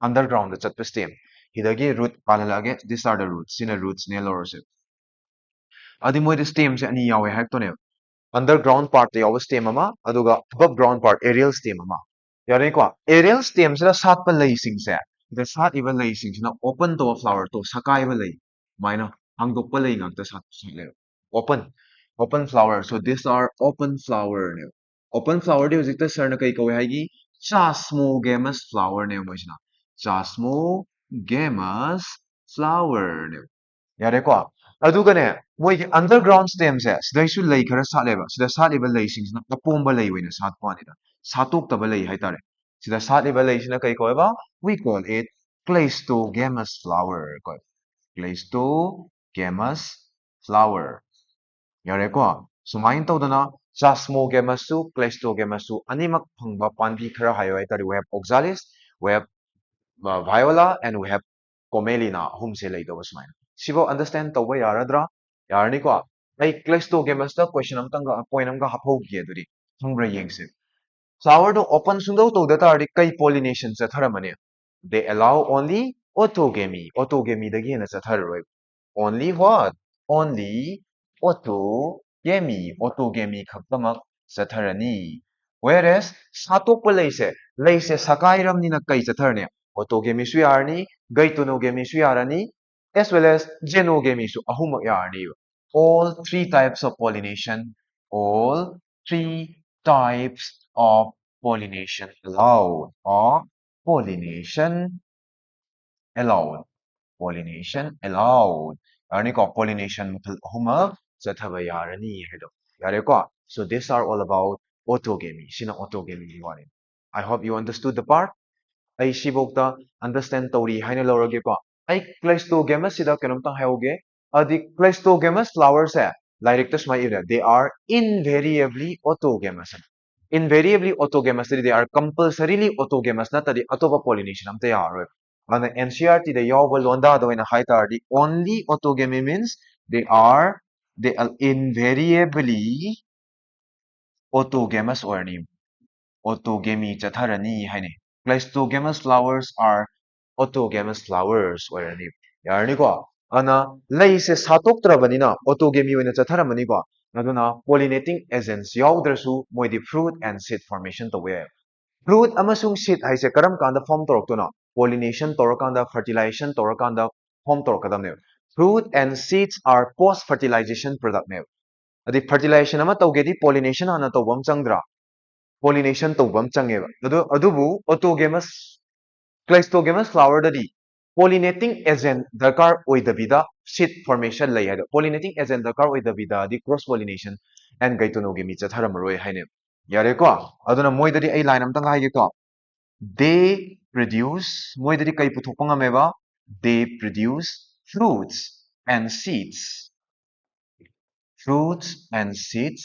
Underground ꯗ ꯆꯠꯄ stem. ꯍꯤꯗꯒꯤ root ꯄꯥꯜꯍꯜꯂꯛꯑꯒꯦ. These are the roots. ꯁꯤꯅ rootsꯅꯦ ꯂꯧꯔꯁꯦ. ꯑꯗꯨ ꯃꯣꯏꯗ stemꯁꯦ ꯑꯅꯤ ꯌꯥꯎꯋꯦ ꯍꯥꯏꯔꯛꯇꯣꯏꯅꯦꯕ. Underground partꯇ ꯌꯥꯎꯕ stem ꯑꯃ ꯑꯗꯨꯒ above ground part aerial stem ꯑꯃ. ꯌꯥꯔꯦꯀꯣ? Aerial stemꯁꯤꯗ ꯁꯥꯠꯄ ꯂꯩꯁꯤꯡꯁꯦ ꯁꯤꯗ ꯁꯥꯠꯂꯤꯕ ꯂꯩꯁꯤꯡꯁꯤꯅ open ꯇꯧꯕ flower ꯇꯣ ꯁꯀꯥꯏꯕ ꯂꯩ. ꯁꯨꯃꯥꯏꯅ ꯍꯥꯡꯗꯣꯛꯄ ꯂꯩ ꯉꯥꯛꯇ ꯁꯥꯠꯂꯦꯕ. Open flower. So these are open flower ꯅꯦꯕ. Open flower ꯗꯤ ꯍꯧꯖꯤꯛꯇ ꯁꯔꯅ ꯀꯩ ꯀꯧꯋꯦ ꯍꯥꯏꯒꯤ? Chasmogamous flower ꯅꯦꯕ ꯃꯣꯏꯁꯤꯅ. Chasmogamous flower ꯅꯦꯕ. ꯌꯥꯔꯦꯀꯣ? ꯑꯗꯨꯒꯅꯦ ꯃꯣꯏꯒꯤ underground stemꯁꯦ ꯁꯤꯗꯩꯁꯨ ꯂꯩ ꯈꯔ ꯁꯥꯠꯂꯦꯕ. ꯁꯤꯗ ꯁꯥꯠꯂꯤꯕ ꯂꯩꯁꯤꯡꯁꯤꯅ ꯑꯄꯣꯝꯕ ꯂꯩ ꯑꯣꯏꯅ ꯁꯥꯠꯄ ꯋꯥꯅꯤꯗ. ꯁꯥꯠꯇꯣꯛꯇꯕ ꯂꯩ ꯍꯥꯏꯇꯥꯔꯦ. ꯁꯤꯗ ꯁꯥꯠꯂꯤꯕ ꯂꯩꯁꯤꯅ ꯀꯩ ꯀꯧꯋꯦꯕ? We call it Cleistogamous flower ꯀꯧꯋꯦ. Cleistogamous flower. ꯌꯥꯔꯦꯀꯣ? ꯁꯨꯃꯥꯏꯅ ꯇꯧꯗꯅ Chasmogamous, Cleistogamous ꯑꯅꯤꯃꯛ ꯐꯪꯕ ꯄꯥꯝꯕꯤ ꯈꯔ ꯍꯥꯏꯌꯣ ꯍꯥꯏꯇꯥꯔꯦ. We have Oxalis, we have Viola, and we have Comelina ꯑꯍꯨꯝꯁꯦ ꯂꯩꯗꯧꯕ ꯁꯨꯃꯥꯏꯅ. ꯁꯤꯕꯨ understand ꯇꯧꯕ ꯌꯥꯔꯗ꯭ꯔꯥ? ꯌꯥꯔꯅꯤꯀꯣ? ꯑꯩ Cleistogamousꯇ question ꯑꯃꯇꯪꯒ point ꯑꯃꯒ ꯍꯥꯞꯍꯧꯈꯤꯒꯦ ꯑꯗꯨꯗꯤ. ꯈꯪꯕ꯭ꯔꯥ ꯌꯦꯡꯁꯦ. Flowerꯗꯣ open ꯁꯨꯡꯇꯧ ꯇꯧꯗ ꯇꯥꯔꯗꯤ ꯀꯩ pollination ꯆꯠꯊꯔꯝꯃꯅꯤ? They allow only autogamy. Autogamyꯗꯒꯤ ꯍꯦꯟꯅ ꯆꯠꯊꯔꯔꯣꯏ. Only what? Only autogamy. Autogamy ꯈꯛꯇꯃꯛ ꯆꯠꯊꯔꯅꯤ. Whereas ꯁꯥꯠꯇꯣꯛꯄ ꯂꯩꯁꯦ ꯁꯀꯥꯏꯔꯝꯅꯤꯅ ꯀꯩ ꯆꯠꯊꯔꯅꯤ? Autogamyꯁꯨ ꯌꯥꯔꯅꯤ, Gaetonogamyꯁꯨ ꯌꯥꯔꯅꯤ, as well as Genogamyꯁꯨ ꯑꯍꯨꯝꯃꯛ ꯌꯥꯔꯅꯤꯕ. All three types of pollination, all three types of pollination allowed. Or pollination allowed. Pollination allowed. Yarniko pollination makhal ahuma chathaba yarani haido. Yareko. So these are all about autogamy. Sina autogamy ni wani. I hope you understood the part. I ꯁꯤꯐꯧꯗ understand ꯇꯧꯔꯤ ꯍꯥꯏꯅ ꯂꯧꯔꯒꯦꯀꯣ. ꯑꯩ Cleistogamous ꯁꯤꯗ ꯀꯩꯅꯣꯝꯇꯪ ꯍꯥꯏꯍꯧꯒꯦ. ꯑꯗꯤ Cleistogamous flowersꯦ ꯂꯥꯏꯔꯤꯛꯇ ꯁꯨꯃꯥꯏꯅ ꯏꯔꯦ. They are invariably autogamous. Invariably autogamous they are compulsorily autogamous ꯅꯠꯇ꯭ꯔꯗꯤ ꯑꯇꯣꯞꯄ pollination ꯑꯝꯇ ꯌꯥꯔꯔꯣꯏ. ꯑꯗꯨꯅ NCERTꯗ ꯌꯥꯎꯕ ꯂꯣꯟꯗꯥꯗ ꯑꯣꯏꯅ ꯍꯥꯏ ꯇꯥꯔꯗꯤ only autogamy means they are invariably autogamous ꯑꯣꯏꯔꯅꯤ. Autogamy ꯆꯠꯊꯔꯅꯤ ꯍꯥꯏꯅꯤ. Cleistogamous flowers are autogamous flowers ꯑꯣꯏꯔꯅꯤ. ꯌꯥꯔꯅꯤꯀꯣ? ꯑꯗꯨꯅ ꯂꯩꯁꯦ ꯁꯥꯠꯇꯣꯛꯇ꯭ꯔꯕꯅꯤꯅ autogamy ꯑꯣꯏꯅ ꯆꯠꯊꯔꯝꯃꯅꯤꯀꯣ. ꯑꯗꯨꯅ pollinating agents ꯌꯥꯎꯗ꯭ꯔꯁꯨ ꯃꯣꯏꯗꯤ fruit and seed formation ꯇꯧꯕ ꯌꯥꯏ. Fruit ꯑꯃꯁꯨꯡ seed ꯍꯥꯏꯁꯦ ꯀꯔꯝ ꯀꯥꯟꯗ form ꯇꯧꯔꯛꯇꯣꯏꯅꯣ? Pollination ꯇꯧꯔꯀꯥꯟꯗ, fertilization ꯇꯧꯔꯀꯥꯟꯗ form ꯇꯧꯔꯛꯀꯗꯕꯅꯦꯕ. Fruit and seeds are post fertilization product ꯅꯦꯕ. ꯑꯗꯩ fertilization ꯑꯃ ꯇꯧꯒꯦꯗꯤ pollination ꯍꯥꯟꯅ ꯇꯧꯕ ꯑꯃ ꯆꯪꯗ꯭ꯔꯥ? Pollination ꯇꯧꯕ ꯑꯃ ꯆꯪꯉꯦꯕ. ꯑꯗꯨꯕꯨ autogamous Cleistogamous flowerꯗꯗꯤ pollinating agent ꯗꯔꯀꯥꯔ ꯑꯣꯏꯗꯕꯤꯗ seed formation ꯂꯩ ꯍꯥꯏꯗꯣ. Pollinating agent ꯗꯔꯀꯥꯔ ꯑꯣꯏꯗꯕꯤꯗꯗꯤ cross pollination and gaetonomy ꯆꯠꯊꯔꯝꯃꯔꯣꯏ ꯍꯥꯏꯅꯦꯕ. ꯌꯥꯔꯦꯀꯣ? ꯑꯗꯨꯅ ꯃꯣꯏꯗꯗꯤ ꯑꯩ ꯂꯥꯏꯟ ꯑꯃꯇꯪ ꯍꯥꯏꯒꯦꯀꯣ. They produce ꯃꯣꯏꯗꯗꯤ ꯀꯩ ꯄꯨꯊꯣꯛꯄ ꯉꯝꯃꯦꯕ? They produce fruits and seeds. Fruits and seeds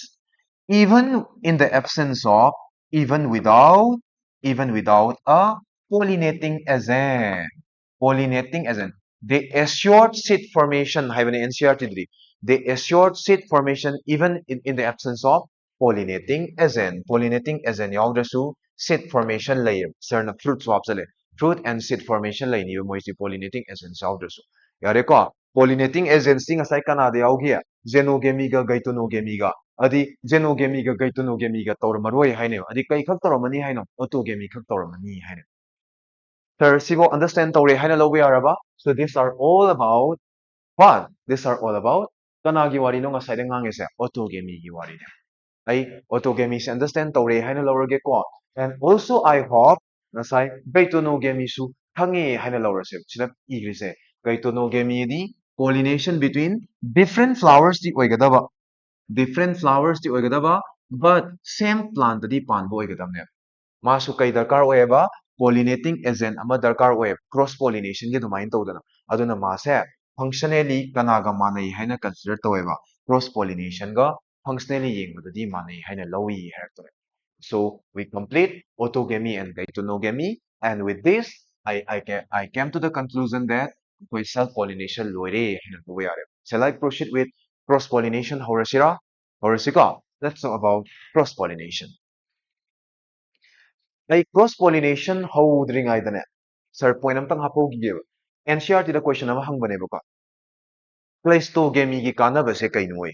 even in the absence of even without a pollinating agent. Pollinating agent. They assured seed formation. They assured seed formation even in the absence of pollinating agent yaudrasu seed formation layer certain fruit swap chale fruit and seed formation lay ni moi si pollinating agent yaudrasu yare ko pollinating agent sing asai kana de yaugia xenogamy ga gaitogamy ga adi xenogamy ga gaitogamy ga tor maroi haine adi kai khak tor mani haino autogamy khak tor mani haine sir sibo understand tore haina lo yaraba so these are all about what these are all about kana gi wari no ngasai de ngang ese autogamy gi wari ai autogamy se understand tore haina lorage ko and also I hope nasai gaitogamy su thangi haina lorase sida igrise gaitogamy di pollination between different flowers di oigadaba different flowers di oigadaba but same plant di panbo oigadamne masu kai darkar oeba pollinating agent ama darkar oeb cross pollination ge domain tawdana aduna mase functionally kanaga manai haina consider taweba cross pollination ga functionally yengmadadi manai haina lawi harakto so we complete autogamy and gaitogamy and with this I came to the conclusion that we self pollination loire haina tawi are shall I proceed with cross pollination horasika let's talk about cross pollination like cross pollination howdringaidaನೆ sir point amtang hapogiyeba NCERT da question ama hangbanebako Pleistogamy gi kanabase kainoi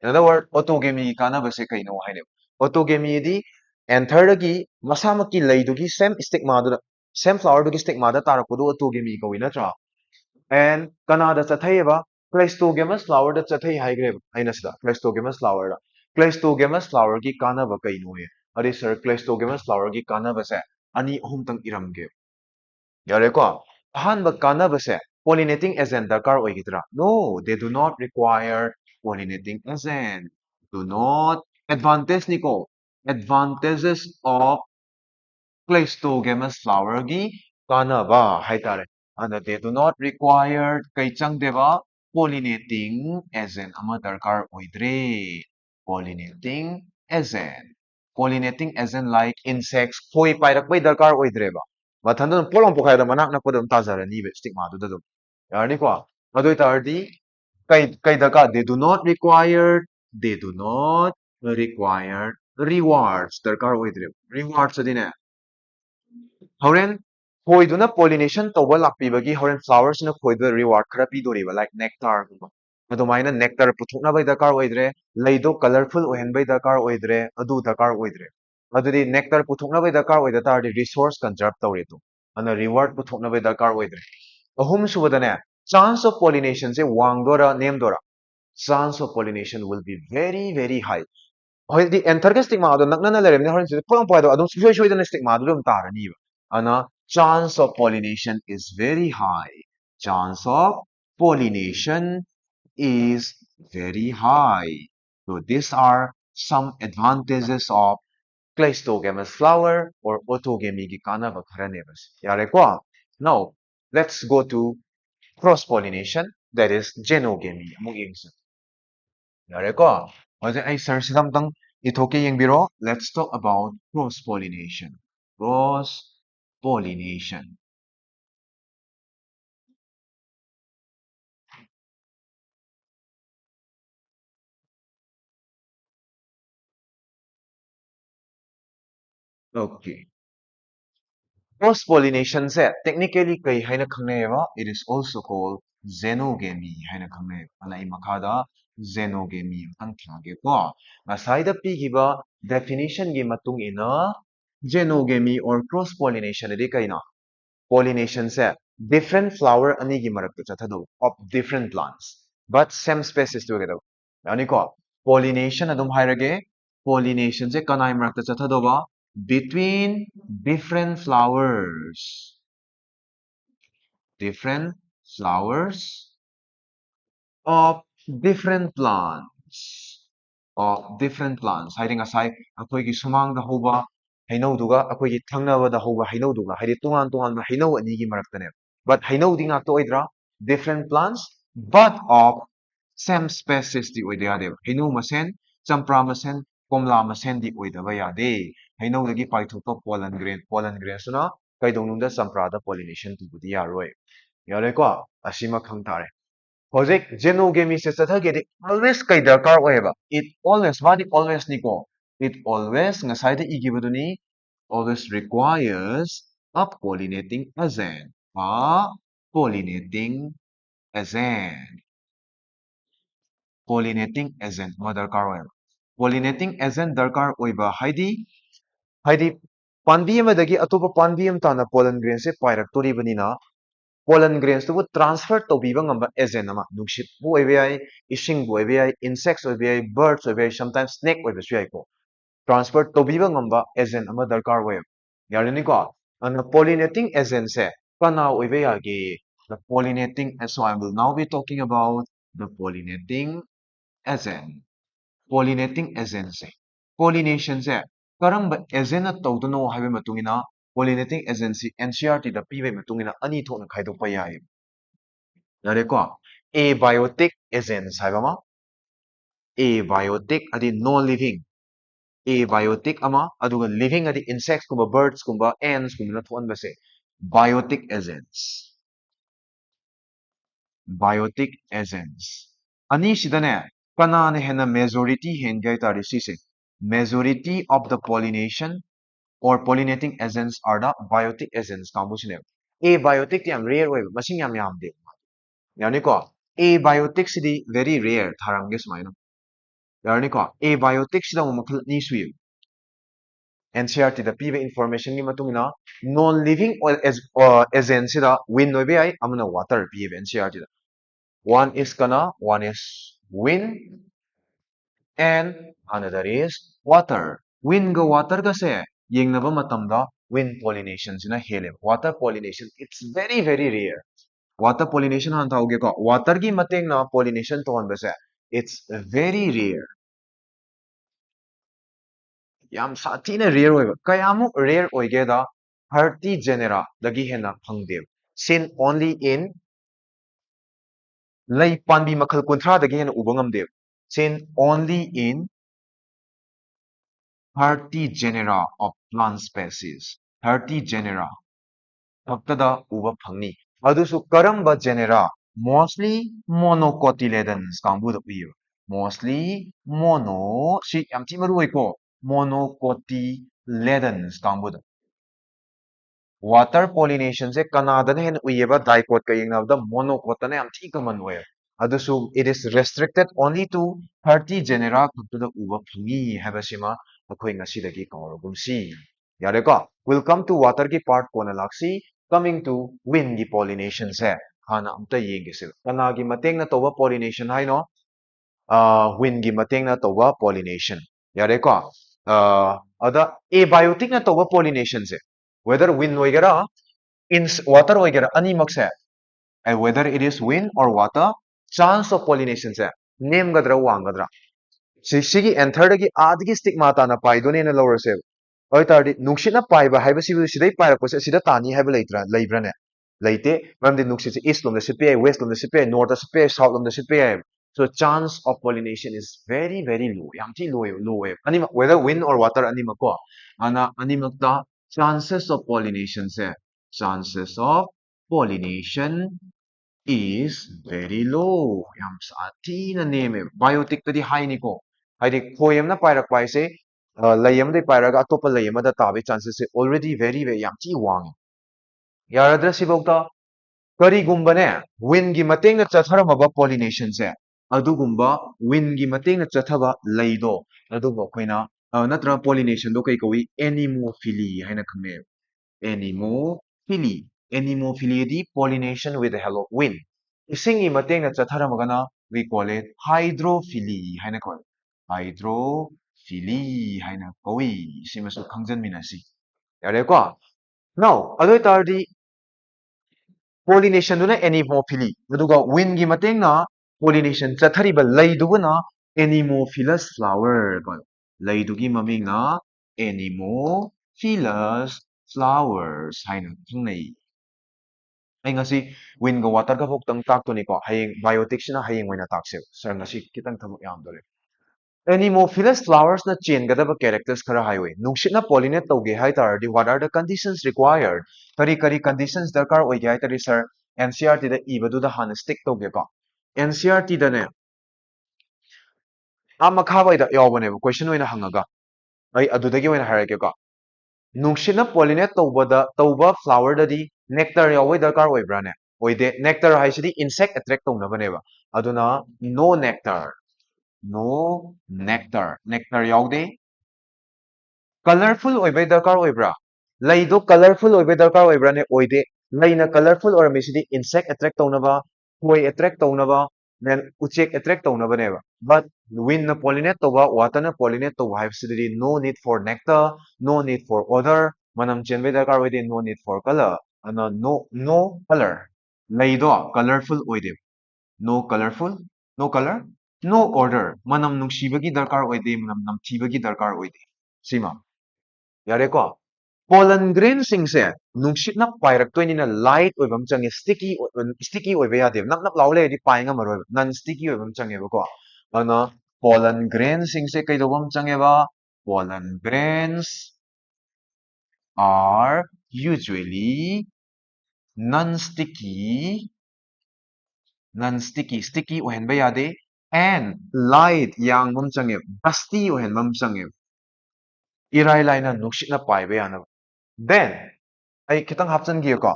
in other word autogamy gi kanabase kaino haine autogamy di anther gi masamaki leidugi same stigma du same flower dugi stigma da tarakodu autogamy ko ina tra and kanada chathaiba Cleistogamous flower da chathai haigreba aina sida Cleistogamous flower da Cleistogamous flower gi kanaba kainoi adi sir Cleistogamous flower gi kanaba se ani ahum tang iramge yareko ahanba kanaba se pollinating agent darkar oigidra no they do not require pollinating agent do not advantage niko advantages of Cleistogamous flower gi kanaba haitare and they do not require kaichang deba pollinating agent ama darkar oidre pollinating agent pollinating agent like insects khoi pairak bai darkar oidreba mathanda polong pokhai da manak nak podam tazarani be stigma du da yarni ko adoi tardi kai daka they do not require rewards darkar oidre rewards adine Horen khoi pollination tawba lakpibagi horen flowers na khoi da reward khara pidoriba like nectar gumba adumaina nectar puthokna bai dakar oidre leido colorful ohen bai dakar oidre adu dakar oidre adudi nectar puthokna bai dakar oida tardi resource conserve tawretu ana reward puthokna bai dakar oidre ahum subadane chance of pollination se wangdora nemdora chance of pollination will be very high ꯍꯣꯏꯗꯤ ꯑꯦꯟꯊꯔꯒ stigma ꯗꯣ ꯅꯛꯅꯅ ꯂꯩꯔꯕꯅꯤꯅ ꯍꯣꯔꯦꯟ ꯁꯤꯗ ꯄꯣꯂꯝ ꯄꯣꯏꯗꯣ ꯑꯗꯨꯝ ꯁꯨꯡꯁꯣꯏ ꯁꯣꯏꯗꯅ stigma ꯗꯨ ꯑꯗꯨꯝ ꯇꯥꯔꯅꯤꯕ ꯑꯗꯨꯅ chance of pollination is very high chance of pollination is very high so these are some advantages of cleistogamous flower or autogamy gi kanaba kharaneba yareko now let's go to cross pollination that is genogamy among yengsa yareko ꯍꯧꯖꯤꯛ ꯑꯩ ꯁꯔꯁꯤꯗ ꯑꯝꯇꯪ ꯏꯊꯣꯛꯀꯦ ꯌꯦꯡꯕꯤꯔꯣ let's talk about cross pollination cross pollination okay cross pollination se technically kai haina khangneba it is also called xenogamy haina khangneba ana I makhada xenogamy ang thage ko masaida pigiba definition gi matung ina xenogamy or cross pollination ri kaina pollination se different flower ani gi marak chathado of different plants but same species together yani ko pollination adum hairage pollination se kanai marak chathado ba between different different flowers of different plants hiding aside ꯑꯩꯈꯣꯏꯒꯤ ꯁꯨꯃꯥꯡꯗ ꯍꯧꯕ ꯍꯩꯅꯧꯗꯨꯒ ꯑꯩꯈꯣꯏꯒꯤ ꯊꯪꯅꯕꯗ ꯍꯧꯕ ꯍꯩꯅꯧꯗꯨꯒ ꯍꯥꯏꯗꯤ ꯇꯣꯉꯥꯟ ꯇꯣꯉꯥꯟꯕ ꯍꯩꯅꯧ ꯑꯅꯤꯒꯤ ꯃꯔꯛꯇꯅꯦ but ꯍꯩꯅꯧꯗꯤ ꯉꯥꯛꯇ ꯑꯣꯏꯗ꯭ꯔꯥ different plants but of same species ꯗꯤ ꯑꯣꯏꯗ ꯌꯥꯗꯦꯕ ꯍꯩꯅꯧ ꯃꯁꯦꯟ ꯆꯝꯄ꯭ꯔꯥ ꯃꯁꯦꯟ ꯀꯣꯝꯂꯥ ꯃꯁꯦꯟꯗꯤ ꯑꯣꯏꯗꯕ ꯌꯥꯗꯦ ꯍꯩꯅꯧꯗꯒꯤ ꯄꯥꯏꯊꯣꯛꯄ pollen grains ꯇꯨꯅ ꯀꯩꯗꯧꯅꯨꯡꯗ ꯆꯝꯄ꯭ꯔꯥꯗ pollination ꯇꯧꯕꯗꯤ ꯌꯥꯔꯣꯏ ꯌꯥꯔꯦꯀꯣ ꯑꯁꯤꯃ ꯈꯪ ꯇꯥꯔꯦ ꯍꯧꯖꯤꯛ ꯖꯦꯅꯣꯒꯦꯃꯤꯁꯦ ꯆꯠꯊꯒꯦꯗꯤ always ꯀꯩ ꯗꯔꯀꯥꯔ ꯑꯣꯏꯌꯦꯕ it always ꯃꯥꯗꯤ always ꯅꯤꯀꯣ it always ꯉꯁꯥꯏꯗ ꯏꯈꯤꯕꯗꯨꯅꯤ always requires a pollinating agent a pollinating agent pollinating agent ꯑꯃ ꯗꯔꯀꯥꯔ ꯑꯣꯏꯌꯦꯕ pollinating agent ꯗꯔꯀꯥꯔ ꯑꯣꯏꯕ ꯍꯥꯏꯗꯤ ꯄꯥꯝꯕꯤ ꯑꯃꯗꯒꯤ ꯑꯇꯣꯞꯄ ꯄꯥꯝꯕꯤ ꯑꯃ ꯇꯥꯅ ꯄꯣꯂꯟ ꯒ꯭ꯔꯦꯟꯁꯦ ꯄꯥꯏꯔꯛꯇꯣꯔꯤꯕꯅꯤꯅ ꯄꯣꯂꯟ ꯒ꯭ꯔꯦꯟꯁꯇꯨꯕꯨ ꯇ꯭ꯔꯥꯟꯁꯐꯔ ꯇꯧꯕꯤꯕ ꯉꯝꯕ ꯑꯦꯖꯦꯟ ꯑꯃ ꯅꯨꯡꯁꯤꯠꯄꯨ ꯑꯣꯏꯕ ꯌꯥꯏ ꯏꯁꯤꯡꯕꯨ ꯑꯣꯏꯕ ꯌꯥꯏ ꯏꯟꯁꯦꯛꯁ ꯑꯣꯏꯕ ꯌꯥꯏ ꯕꯔꯗꯁ ꯑꯣꯏꯕ ꯌꯥꯏ ꯁꯝꯇꯥꯏꯝꯁ ꯁ꯭ꯅꯦꯛ ꯑꯣꯏꯕꯁꯨ ꯌꯥꯏꯀꯣ ꯇ꯭ꯔꯥꯟꯁꯐꯔ ꯇꯧꯕꯤꯕ ꯉꯝꯕ ꯑꯦꯖꯦꯟ ꯑꯃ ꯗꯔꯀꯥꯔ ꯑꯣꯏꯌꯦꯕ ꯌꯥꯔꯅꯤꯀꯣ ꯑꯗꯨꯅ ꯄꯣꯂꯤꯅꯦꯇꯤꯡ ꯑꯦꯖꯦꯟꯁꯦ ꯀꯅꯥ ꯑꯣꯏꯕ ꯌꯥꯒꯦ the pollinating so I will now be talking about the pollinating agent pollinating agentꯁꯦ pollination ꯁꯦ ꯀꯔꯝꯕ ꯑꯦꯖꯦꯟꯅ ꯇꯧꯗꯅꯣ ꯍꯥꯏꯕꯒꯤ ꯃꯇꯨꯡ ꯏꯟꯅ pollinating agency NCERT ꯗ ꯄꯤꯕꯒꯤ ꯃꯇꯨꯡ ꯏꯟꯅ ꯑꯅꯤ ꯊꯣꯛꯅ ꯈꯥꯏꯗꯣꯛꯄ ꯌꯥꯏ ꯌꯥꯔꯦꯀꯣ abiotic agents ꯍꯥꯏꯕ ꯑꯃ abiotic ꯍꯥꯏꯗꯤ non living abiotic ꯑꯃ ꯑꯗꯨꯒ living ꯍꯥꯏꯗꯤ insects ꯀꯨꯝꯕ birds ꯀꯨꯝꯕ ants ꯀꯨꯝꯕꯅ ꯊꯣꯛꯍꯟꯕꯁꯦ biotic agents biotic agents ꯑꯅꯤꯁꯤꯗꯅꯦ ꯀꯅꯥꯅ ꯍꯦꯟꯅ majority ꯍꯦꯟꯒꯦ ꯍꯥꯏ ꯇꯥꯔꯗꯤ ꯁꯤꯁꯦ majority of the pollination or pollinating agents are the biotic agents ꯀꯥꯡꯕꯨꯁꯤꯅꯦꯕ abiotic ꯌꯥꯝ rare ꯑꯣꯏꯕ ꯃꯁꯤꯡ ꯌꯥꯝ ꯌꯥꯝꯗꯦ ꯌꯥꯔꯅꯤꯀꯣ abiotic ꯁꯤꯗꯤ very rare ꯊꯥꯔꯝꯒꯦ ꯁꯨꯃꯥꯏꯅ ꯌꯥꯔꯅꯤꯀꯣ abiotic ꯁꯤꯗ ꯑꯃꯨꯛ ꯃꯈꯜ ꯑꯅꯤ ꯁꯨꯏ NCERT ꯗ ꯄꯤꯕ ꯏꯟꯐꯣꯔꯃꯦꯁꯟꯒꯤ ꯃꯇꯨꯡ ꯏꯟꯅ non living agent ꯁꯤꯗ wind ꯑꯣꯏꯕ ꯌꯥꯏ ꯑꯃꯅ water ꯄꯤꯌꯦꯕ NCERT ꯗ one is kana one is wind and another is water wind ga water ga se yengnaba matamda wind pollination sina heleba water pollination it's very very rare water pollination han thauge ko water gi mateng na pollination to honba se it's very rare yam sathina rare oiba kayamuk rare oigeda 30 genera dagi hena phangde seen only in lay panbi makhal kunthra dagi hena uba ngamde seen only in 30 genera of plant species 30 genera ꯈꯛꯇꯗ ꯎꯕ ꯐꯪꯅꯤ ꯑꯗꯨꯁꯨ ꯀꯔꯝꯕ ꯖꯦꯅꯦꯔꯥ mostly ꯃꯣꯅꯣꯀꯣꯇꯤꯂꯦꯗꯟꯁ ꯀꯥꯡꯕꯨꯗ ꯎꯏꯌꯦꯕ mostly mono ꯁꯤ ꯌꯥꯝ ꯊꯤ ꯃꯔꯨ ꯑꯣꯏꯀꯣ ꯃꯣꯅꯣꯀꯣꯇꯤꯂꯦꯗꯟꯁ ꯀꯥꯡꯕꯨꯗ water pollination se kanadana hen uyeba dicot ka yengnabda monocotana yam thi common way adusu it is restricted only to 30 genera khaktuda uba phangi habasima akhoi ngasi dagi kauragum si yare ko will come to water ki part kona laksi coming to wind ki pollination se hana amta yengese kana gi mateng na toba pollination haino wind gi mateng na toba pollination yare ko ada abiotic na toba pollination se whether wind oigera in water oigera animak se and whether it is wind or water chance of pollination se name gadra wangadra sigi answer dagi adgi stigma ta na paidone na lower se oi tardi nuksina paiba haiba sibu sidai paira ko se sida tani haiba leibra ne leite mamde nuksit se east lom da sipye west lom da sipye north da sipye south lom da sipye so chance of pollination is very very low yam thi low anima whether wind or water anima ko ana animak ta chances of pollination se chances of pollination is very low yam sathi na name biotic tadi high ni ko haidi khoi amna pairak pai se lay amdai pairaga atopa lay amada tabe chances se already very very yam chi wang yaradra sibokta ꯀꯔꯤꯒꯨꯝꯕꯅꯦ ꯋꯤꯟꯒꯤ ꯃꯇꯦꯡꯅ ꯆꯠꯊꯔꯝꯃꯕ pollination ꯁꯦ ꯑꯗꯨꯒꯨꯝꯕ ꯋꯤꯟꯒꯤ ꯃꯇꯦꯡꯅ ꯆꯠꯊꯕ ꯂꯩꯗꯣ ꯑꯗꯨꯕꯨ ꯑꯩꯈꯣꯏꯅ ꯅꯠꯇ꯭ꯔꯒ ꯄꯣꯂꯤꯅꯦꯁꯟꯗꯣ ꯀꯩ ꯀꯧꯏ ꯑꯦꯅꯤꯃꯣꯐꯤꯂꯤ ꯍꯥꯏꯅ ꯈꯪꯅꯩ ꯑꯦꯅꯤꯃꯣꯐꯤꯂꯤ ꯑꯦꯅꯤꯃꯣꯐꯤꯂꯤꯗꯤ pollination with the help of wind ꯏꯁꯤꯡꯒꯤ ꯃꯇꯦꯡꯅ ꯆꯠꯊꯔꯝꯃꯒꯅ ꯋꯤ ꯀꯣꯜ ꯏꯠ 하이드로필리 하이나 ꯀꯧꯏ 하이드로필리 하이나 ꯀꯧꯏ ꯁꯤꯃꯁꯨ ꯈꯪꯖꯟꯃꯤꯟꯅꯁꯤ ꯌꯥꯔꯦꯀꯣ ꯅꯥꯎ ꯑꯗꯨ ꯑꯣꯏꯇꯥꯔꯗꯤ pollination duna anemophily aduga wind gi matengna pollination chathariba leidubuna anemophilous flower ko leidugi mamingna anemophilous flowers haina thingnai ai ngasi wind ga water ga boktang tak to ni ko hayeng biotic sina hayeng oina takse sir ngasi kitang thamuk yam dore Anemophilous flowers na chain gadaba characters khara highway. Nungshitna pollinate tauge hai taradi what are the conditions required? Kari conditions darkar oige hai tari sir NCERT da ibadu da han stick tauge ko. NCERT dane makhawaida yawbane question oina hangaga ai adudagi oina harake ko nungshina pollinate tawba flower dadi nectar yawai darkar oibrane oide nectar haisidi insect attract tawnabaneba aduna no nectar yawde colorful oibai darkar oibra laido colorful oibai darkar oibra ne oide laina colorful oramesidi insect attract tawnaba koi attract tawnaba then uchek attract tawnaba neba but wind na pollinate tawba water na pollinate tawba haibsidi no need for nectar no need for odor manam chenbai darkar oide no need for color ana no color laido colorful oide no colorful no color no order manam nungsibagi darkar oide manam namthibagi darkar oide sima ꯌꯥꯔꯦꯀꯣ pollen grain ꯁꯤꯡꯁꯦ ꯅꯨꯡꯁꯤꯠꯅ ꯄꯥꯏꯔꯛꯇꯣꯏꯅꯤꯅ light ꯑꯣꯏꯕ ꯑꯃ ꯆꯪꯉꯦ sticky ꯑꯣꯏꯕ ꯌꯥꯗꯦꯕ ꯅꯞ ꯅꯞ ꯂꯥꯎ ꯂꯩꯔꯗꯤ ꯄꯥꯏ ꯉꯝꯃꯔꯣꯏꯕ non sticky ꯑꯣꯏꯕ ꯑꯃ ꯆꯪꯉꯦꯕꯀꯣ ꯑꯗꯨꯅ pollen grain ꯁꯤꯡꯁꯦ ꯀꯩꯗꯧꯕ ꯑꯃ ꯆꯪꯉꯦꯕ pollen grains are usually non-sticky sticky ꯑꯣꯏꯍꯟꯕ ꯌꯥꯗꯦ and light ꯌꯥꯡꯕ ꯑꯃ ꯆꯪꯉꯦ dusty ꯑꯣꯏꯍꯟꯕ ꯑꯃ ꯆꯪꯉꯦꯕ 이라이 라이나 눅시나 빠이베야나 then I kitang hapchangiyo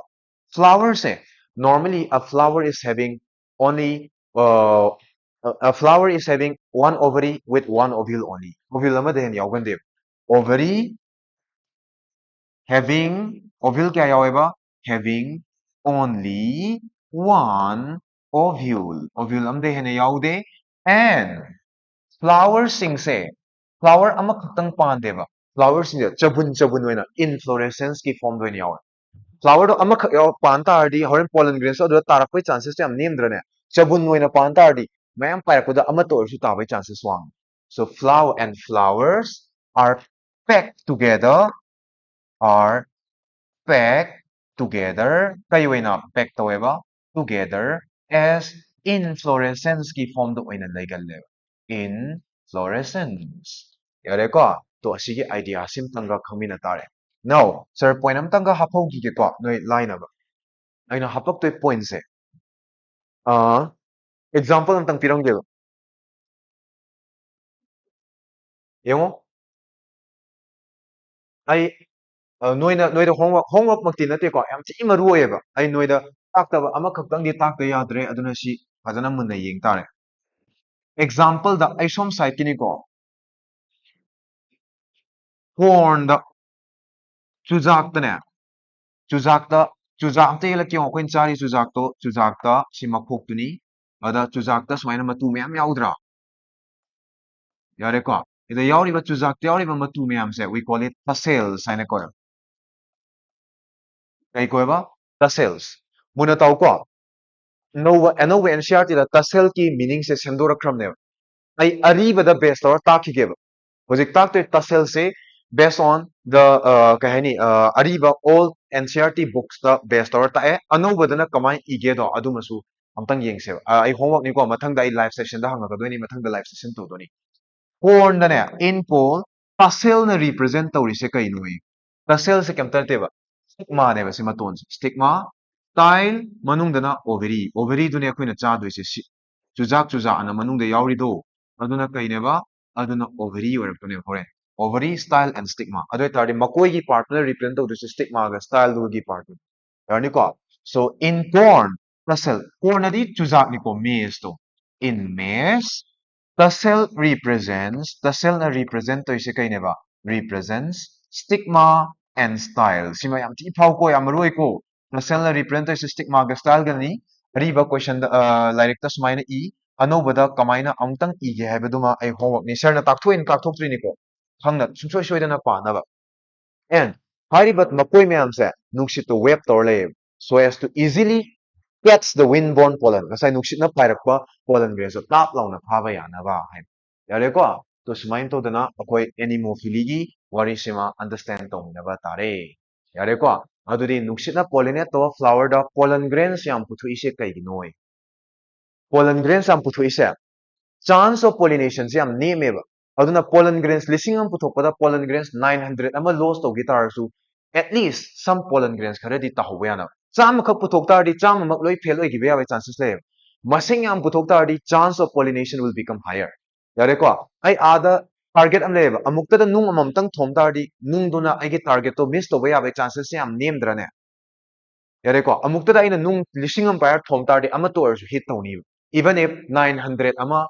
flower se normally a flower is having only a flower is having one ovary with one ovule only ovule ama dehen yawgande ovary having ovule kya yaweba having only one ovule am dehen yawde and flower singse flower ama khaktang pandeba flower sing chabun wena inflorescence ki form doina yawa flower do ama khak yaw pan tardi horen pollen grains do tarakpai chances yam nemdrane chabun wena pan tardi mayam pairakda ama to su tabai chances wang so flower and flowers are packed together are packed together kayo wena packed taweba together as inflorescence ki form do wena legal inflorescence ꯌꯥꯔꯦꯀꯣ ꯇꯣ ꯑꯁꯤꯒꯤ idea ꯁꯤꯝꯇꯪꯒ ꯈꯪꯃꯤꯟꯅ ꯇꯥꯔꯦ now sir point ꯑꯃꯇꯪꯒ ꯍꯥꯞꯍꯧꯈꯤꯒꯦꯀꯣ ꯅꯣꯏ ꯂꯥꯏꯅꯕ ꯑꯩꯅ ꯍꯥꯞꯄꯛꯇꯣꯏ ꯄꯣꯏꯟꯠꯁꯦ example ꯑꯃꯇꯪ ꯄꯤꯔꯝꯒꯦꯕ ꯌꯦꯡꯉꯣ ꯑꯩ ꯅꯣꯏꯗ homework ꯃꯛꯇꯤ ꯅꯠꯇꯦꯀꯣ ꯌꯥꯝ ꯊꯤ ꯃꯔꯨ ꯑꯣꯏꯌꯦꯕ ꯑꯩ ꯅꯣꯏꯗ ꯇꯥꯛꯇꯕ ꯑꯃꯈꯛꯇꯪꯗꯤ ꯇꯥꯛꯇ ꯌꯥꯗ꯭ꯔꯦ ꯑꯗꯨꯅ ꯁꯤ ꯐꯖꯅ ꯃꯨꯟꯅ ꯌꯦꯡ ꯇꯥꯔꯦ exampleꯗ ꯑꯩ ꯁꯣꯝ ꯁꯥꯏꯠꯀꯤꯅꯤꯀꯣ cornꯗ ꯆꯨꯖꯥꯛꯇꯅꯦ ꯆꯨꯖꯥꯛꯇ ꯆꯨꯖꯥꯛ ꯑꯝꯇ ꯌꯦꯜꯂꯛꯀꯦ ꯌꯦꯡꯉꯣ ꯑꯩꯈꯣꯏꯅ ꯆꯥꯔꯤ ꯆꯨꯖꯥꯛꯇꯣ ꯆꯨꯖꯥꯛꯇ ꯁꯤ ꯃꯈꯣꯛꯇꯨꯅꯤ ꯑꯗ ꯆꯨꯖꯥꯛꯇ ꯁꯨꯃꯥꯏꯅ ꯃꯇꯨ ꯃꯌꯥꯝ ꯌꯥꯎꯗ꯭ꯔꯥ ꯌꯥꯔꯦꯀꯣ ꯁꯤꯗ ꯌꯥꯎꯔꯤꯕ ꯆꯨꯖꯥꯛꯇ ꯌꯥꯎꯔꯤꯕ ꯃꯇꯨ ꯃꯌꯥꯝꯁꯦ we call it tassels ꯍꯥꯏꯅ ꯀꯧꯋꯦ ꯀꯩ ꯀꯧꯋꯦꯕ tassels ꯃꯨꯟꯅ ꯇꯥꯎꯀꯣ ꯑꯅꯧꯕ NCERTꯗ tassel ꯀꯤ ꯃꯤꯅꯤꯡꯁꯦ ꯁꯦꯝꯗꯣꯔꯛꯈ꯭ꯔꯕꯅꯦꯕ ꯑꯩ ꯑꯔꯤꯕꯗ ꯕꯦꯁ ꯇꯧꯔ ꯇꯥꯛꯈꯤꯒꯦꯕ ꯍꯧꯖꯤꯛ ꯇꯥꯛꯇꯣꯏ tassel-ꯁꯦ based on the ꯀꯩ ꯍꯥꯏꯅꯤ ꯑꯔꯤꯕ old NCERT books-ꯇ base ꯇꯧꯔ ꯇꯥꯛꯑꯦ ꯑꯅꯧꯕꯗꯅ ꯀꯃꯥꯏꯅ ꯏꯒꯦꯗꯣ ꯑꯗꯨꯃꯁꯨ ꯑꯝꯇꯪ ꯌꯦꯡꯁꯦꯕ ꯑꯩ homework-ꯅꯤꯀꯣ ꯃꯊꯪꯗ ꯑꯩ live session-ꯗ ꯍꯪꯉꯛꯀꯗꯣꯏꯅꯤ ꯃꯊꯪꯗ live session ꯇꯧꯗꯣꯏꯅꯤ corn-ꯗꯅꯦ in Paul tassel-ꯅ represent ꯇꯧꯔꯤꯁꯦ ꯀꯩꯅꯣ tassel-ꯁꯦ ꯀꯩꯝꯇ ꯅꯠꯇꯦꯕ stigma-ꯅꯦꯕ ꯁꯤ ꯃꯇꯣꯟꯁꯦ stigma style ꯃꯅꯨꯡꯗꯅ ovary-ꯗꯨꯅꯦ ꯑꯩꯈꯣꯏꯅ ꯆꯥꯗꯣꯏꯁꯦ ꯆꯨꯖꯥꯛ ꯑꯅ ꯃꯅꯨꯡꯗ ꯌꯥꯎꯔꯤꯗꯣ ꯑꯗꯨꯅ ꯀꯩꯅꯦꯕ ꯑꯗꯨꯅ ovary ꯑꯣꯏꯔꯛꯇꯣꯏꯅꯦꯕ ꯍꯣꯔꯦꯟ ovary style and stigma ꯑꯗꯨ ꯑꯣꯏꯇꯥꯔꯗꯤ ꯃꯀꯣꯏꯒꯤ ꯄꯥꯔꯠꯇꯨꯅ represent ꯇꯧꯗꯣꯏꯁꯦ stigma-ꯒ style-ꯗꯨꯒꯤ ꯄꯥꯔꯠꯇꯨ ꯌꯥꯔꯅꯤꯀꯣ so in corn tassel corn-ꯅꯗꯤ ꯆꯨꯖꯥꯛꯅꯤꯀೋ maize-ꯇꯣ in maize tassel-ꯅ represent ꯇꯧꯔꯤꯁꯦ ꯀꯩꯅꯦꯕ represents stigma and style ꯁꯤꯃ ꯌꯥꯝ ꯊꯤ ꯐꯥꯎꯀꯣ ꯌꯥꯝ ꯃꯔꯨ ꯑꯣꯏꯀꯣ tassel-ꯅ represent ꯇꯧꯔꯤꯁꯦ stigma-ꯒ style-ꯒꯅꯤ ꯑꯔꯤꯕ question-ꯗ ꯂꯥꯏꯔꯤꯛꯇ ꯁꯨꯃꯥꯏꯅ ꯑꯅꯧꯕꯗ ꯀꯃꯥꯏꯅ ꯑꯃꯨꯛꯇꯪ ꯏꯒꯦ ꯍꯥꯏꯕꯗꯨꯃ ꯑꯩ homework-ꯅꯤ ꯁꯔꯅ ꯇꯥꯛꯊꯣꯛꯏꯅ ꯇꯥꯛꯊꯣꯛꯇ꯭ꯔꯤꯅꯤꯀꯣ ꯈꯪꯅ ꯁꯨꯡꯁꯣꯏ ꯁꯣꯏꯗꯅ ꯄꯥꯅꯕ and ꯍꯥꯏꯔꯤꯕ ꯃꯀꯣꯏ ꯃꯌꯥꯝꯁꯦ ꯅꯨꯡꯁꯤꯠꯇ wave ꯇꯧꯔ ꯂꯩꯌꯦꯕ so as to easily catch the wind-borne pollen ꯉꯁꯥꯏ ꯅꯨꯡꯁꯤꯠꯅ ꯄꯥꯏꯔꯛꯄ pollen grains-ꯗꯣ ꯇꯥꯞ ꯂꯥꯎꯅ ꯐꯥꯕ ꯌꯥꯅꯕ ꯍꯥꯏꯅ ꯌꯥꯔꯦꯀꯣ ꯇꯣ ꯁꯨꯃꯥꯏꯅ ꯇꯧꯗꯅ ꯑꯩꯈꯣꯏ animophily-ꯒꯤ ꯋꯥꯔꯤꯁꯤꯃ understand ꯇꯧꯃꯤꯟꯅꯕ ꯇꯥꯔꯦ ꯌꯥꯔꯦꯀꯣ ꯑꯗꯨꯗꯤ ꯅꯨꯡꯁꯤꯠꯅ pollinate ꯇꯧꯕ flower-ꯗ pollen grains ꯌꯥꯝ ꯄꯨꯊꯣꯛꯏꯁꯦ ꯀꯩꯒꯤꯅꯣ pollen grains ꯌꯥꯝ ꯄꯨꯊꯣꯛꯏꯁꯦ chance of pollination-ꯁꯦ ꯌꯥꯝ ꯅꯦꯝꯃꯦꯕ ꯑꯗꯨꯅ pollen grains 1000 ꯑꯃ ꯄꯨꯊꯣꯛꯄꯗ pollen grains 900 ꯑꯃ loss ꯇꯧꯈꯤ ꯇꯥꯔꯁꯨ at least some pollen grains ꯈꯔꯗꯤ ꯇꯥꯍꯧꯕ ꯌꯥꯅꯕ ꯆꯥꯝꯃꯈꯛ ꯄꯨꯊꯣꯛ ꯇꯥꯔꯗꯤ ꯆꯥꯝꯃꯃꯛ ꯂꯣꯏ ꯐꯦꯜ ꯑꯣꯏꯈꯤꯕ ꯌꯥꯕꯒꯤ chances ꯂꯩꯌꯦꯕ masing yam puthok tardi chance of pollination will become higher. Yare ko ai ada target am leba amukta da nung amam tang thom tardi nung duna ai ge target to miss to ba ya chances yam name drane. Yare ko amukta da ina nung lisingam pair thom tardi ama to or hit tawni even if 900 ama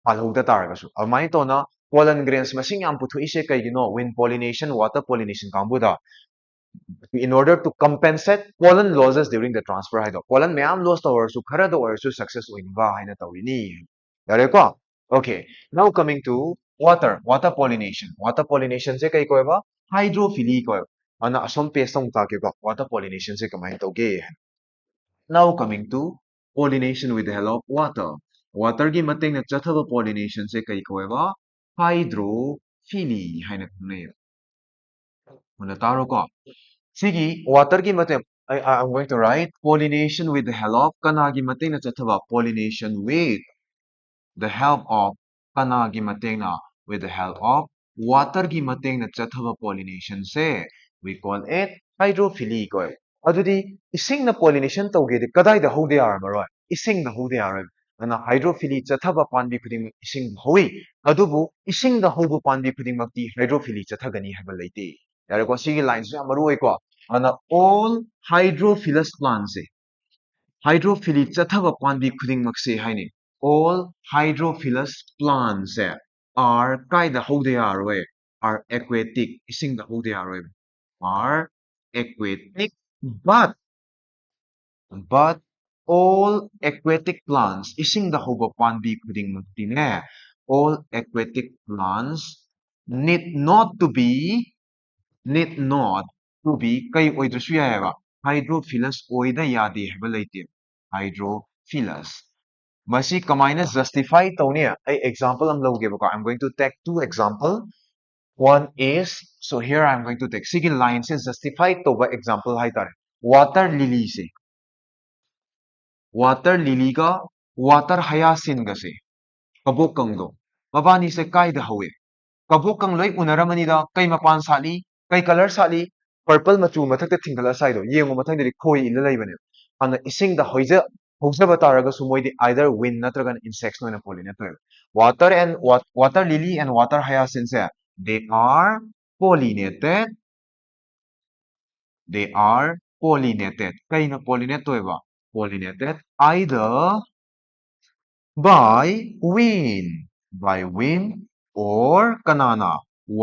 palhugda targasu amai to na pollen grains masing yam puthu ise kai gino wind pollination water pollination kambuda in order to compensate pollen losses during the transfer haido pollen mayam loss to or su khara do or su success oinba haina tawini yare ko okay now coming to water pollination se kai ko ba hydrophily ko ana asom pe song ta ke ba water pollination se kamai to ge now coming to pollination with the help of water water gi mateng na chathaba pollination se kai ko ba hydrophily haina khunai muna taro ko Sigi, water ki matem. I'm going to write pollination with the help of kanagi mating na chathaba. Pollination with the help of kanagi mating na with the help of water ki mating na chathaba pollination se we call it hydrophily ko. Adudi ising na pollination tawge de kadai da hode armaro. Ising da hode arab. Ana hydrophily chathaba panbi khuding ising hoi. Adubu ising da hobu panbi khuding makti hydrophily chathagani haba leite. Yare ko sige lines ya maru ko. Ana all hydrophilous plants se hydrophily chathaba panbi khuding makse haine all hydrophilous plants are kaida hode arwe are aquatic ising da hode arwe are aquatic but but all aquatic plants ising da hoba panbi khuding makti ne all aquatic plants need not to be need not to be kai oidrasu yaeba hydrophilus oida yade heba leite hydrophilus masi kamaina justify tawne ai example am loge baka I'm going to take two example one is so here I'm going to take sige line se justify to ba example hai tare water lily se water lily ka water hyacinth ga se kabok kang do mabani se kai da hawe kabok kang loi unaramani da kai mapan sali kai color sali purple machu mathak te thingala sai do yengo mathang de khoi ila lai bane ana ising da hoija hojaba taraga su moi di either wind natraga insects no na pollinate to water lily and water hyacinth se they are pollinated they are pollinated kai na pollinate to ba pollinated either by wind or kanana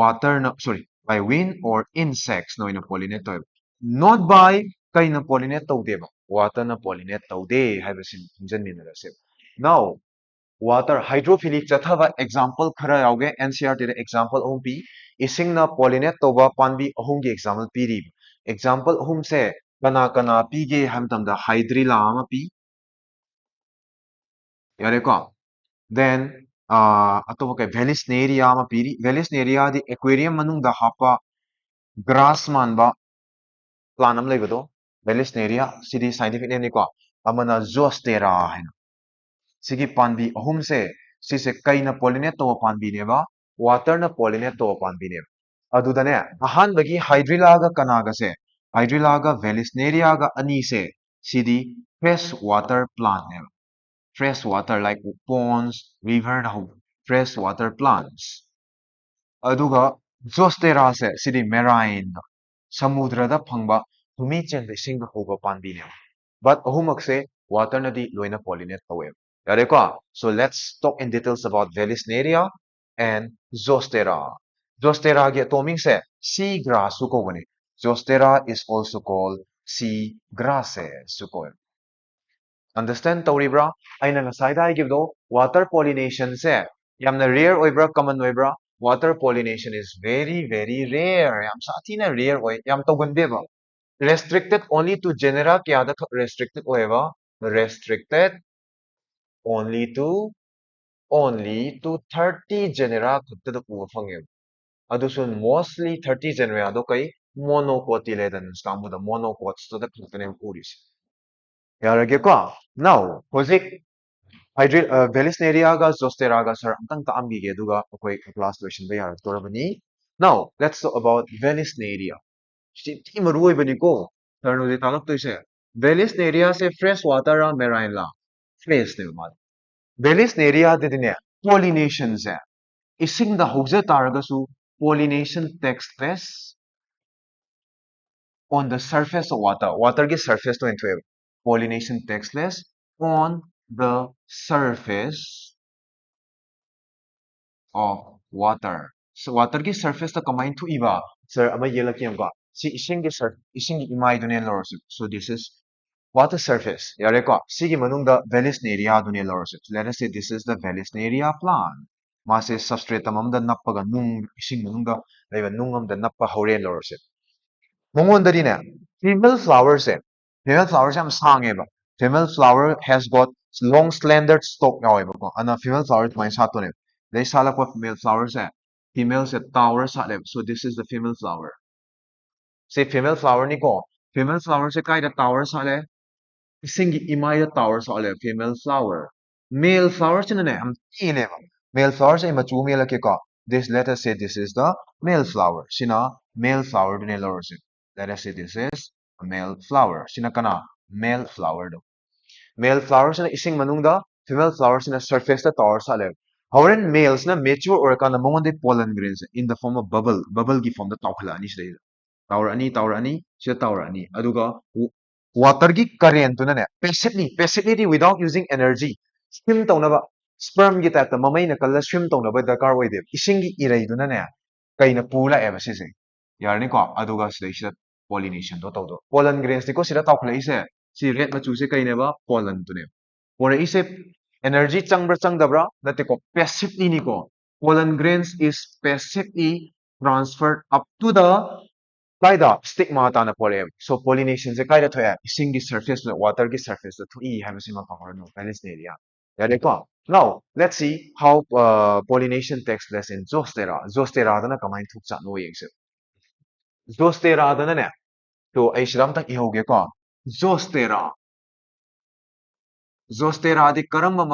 water na sorry by wind or insects no ina pollinate to not by kay na pollinate to ba water na pollinate to de haibasin hinjan minarase now water hydrophilic chathaba example khara yauge NCERT de example ohum pi ising na pollinate to ba panbi ohum gi example piri example ohum se kana kana pi ge hamtam da hydrilla ama pi yare ko then atopa kay Velisneria ama piri Velisneria di aquarium manung da hapa grass man ba plant am leibado Velisneria sidi scientific name ni ko amana zoostera haina sigi panbi ahum se sise kai na pollinate to panbi ne ba water na pollinate to panbi ne adudane ahan bagi hydrilla ga kanaga se hydrilla ga Velisneria ga ani se sidi fresh water plant ne fresh water like ponds, river na fresh water plants. ꯑꯗꯨꯒ ꯖꯣꯁꯇꯦꯔꯥꯁꯦ ꯁꯤꯗꯤ marine ꯁꯃꯨꯗ꯭ꯔꯗ ꯐꯪꯕ ꯊꯨꯝꯃꯤ ꯆꯦꯟꯕ ꯏꯁꯤꯡꯗ ꯍꯧꯕ ꯄꯥꯝꯕꯤꯅꯦꯕ but ꯑꯍꯨꯝꯃꯛꯁꯦ ꯋꯥꯇꯔꯅꯗꯤ ꯂꯣꯏꯅ pollinate ꯇꯧꯋꯦꯕ ꯌꯥꯔꯦꯀꯣ so let's talk in details about Velisneria and Zostera Zosteraꯒꯤ atomic ꯁꯦ sea grass ꯁꯨ ꯀꯧꯕꯅꯦ Zostera is also called sea grasses ꯁꯨ ꯀꯧꯋꯦꯕ Understand ꯇꯧꯔꯤꯕ꯭ꯔꯥ ꯑꯩꯅ ꯉꯁꯥꯏꯗ ꯍꯥꯏꯈꯤꯕꯗꯣ water pollination ꯁꯦ ꯌꯥꯝꯅ rare ꯑꯣꯏꯕ꯭ꯔꯥ common ꯑꯣꯏꯕ꯭ꯔꯥ water pollination is very very rare ꯌꯥꯝ ꯁꯥꯊꯤꯅ rare ꯑꯣꯏ ꯌꯥꯝ ꯇꯧꯒꯟꯗꯦꯕ restricted only to genera ꯀꯌꯥꯗ restricted ꯑꯣꯏꯕ restricted only to 30 genera ꯈꯛꯇꯗ ꯎꯕ ꯐꯪꯉꯦꯕ ꯑꯗꯨꯁꯨ mostly 30 genera ꯗꯣ ꯀꯩ monocotyledons ꯀꯥꯡꯕꯨꯗ monocots ꯇꯨꯗ ꯈꯛꯇꯅꯦꯕ ꯎꯔꯤꯁꯦ ꯌꯥꯔꯒꯦꯀꯣ now ꯍꯧꯖꯤꯛ Velisneriaga Zosteraga sir amtang taambige aduga akwai class loisinba yaraktorabani now let's talk about Velisneria ti maruoy bani ko sir no de talak to ise Velisneria se fresh water ra marine la phase ne ma Velis area de ne pollination se ising da hugze targasu pollination takes place on the surface of water. Water ki surface to into pollination takes place on the surface of water. So water ki surface to combine to iba. Sir, ama yela ki amga. Si ising ki imay dune lorsu. So this is water surface. Yare ko. Sige manung da Vallisneria dune lorsu. Let us say this is the Vallisneria plant. Mase substrate amam da nappa ga nung ising manung da laiba nungam da nappa hore lorsu. 몽원들이네. Female flowers 에 female flowers ꯌꯥꯝ ꯁꯥꯡꯉꯦꯕ. Female flower has got long slender stalk 나와요.고. 아나 female flower 많이 사또네. 내 살아과 female flowers 에 females 에 tower 사래. So this is the female flower. Say female flower 니고 female flowers 에 까이다 tower 사래. Singi imaya tower saale female flower. Male flowers in the name. Male flowers ay machu male ke ka. This let us say this is the male flower. Sina male flower dun lorsin. Let us say this is a male flower. Sina kana male flower do. Male flowers na ising manungda female flowers na surface the tower saale. However, males na mature or kana mongon de pollen grains in the form of bubble gi form the tawkla ani sida. Tower ani, sida tower ani. Aduga water gi current to na passively without using energy swim tawnaba sperm gi type ta mamai na kala swim tawnaba dakar oide ising gi irai duna ne kaina pula eba sise yarni ko aduga sida pollination to tawdo pollen grains ko sida tawkhla ise si red machu se kaina ba pollen to ne ore ise energy changbra changdabra nate ko passively ni ko pollen grains is passively transferred up to the kaida stigma ta na pole so pollination se kaida thoya ising gi surface na water gi surface to e have sima pangor no balance area yare ko now let's see how pollination takes place in zostera da na kamai thuk cha no yeng se zostera da na ne to ai shram tak i hoge ko zostera zostera di karamba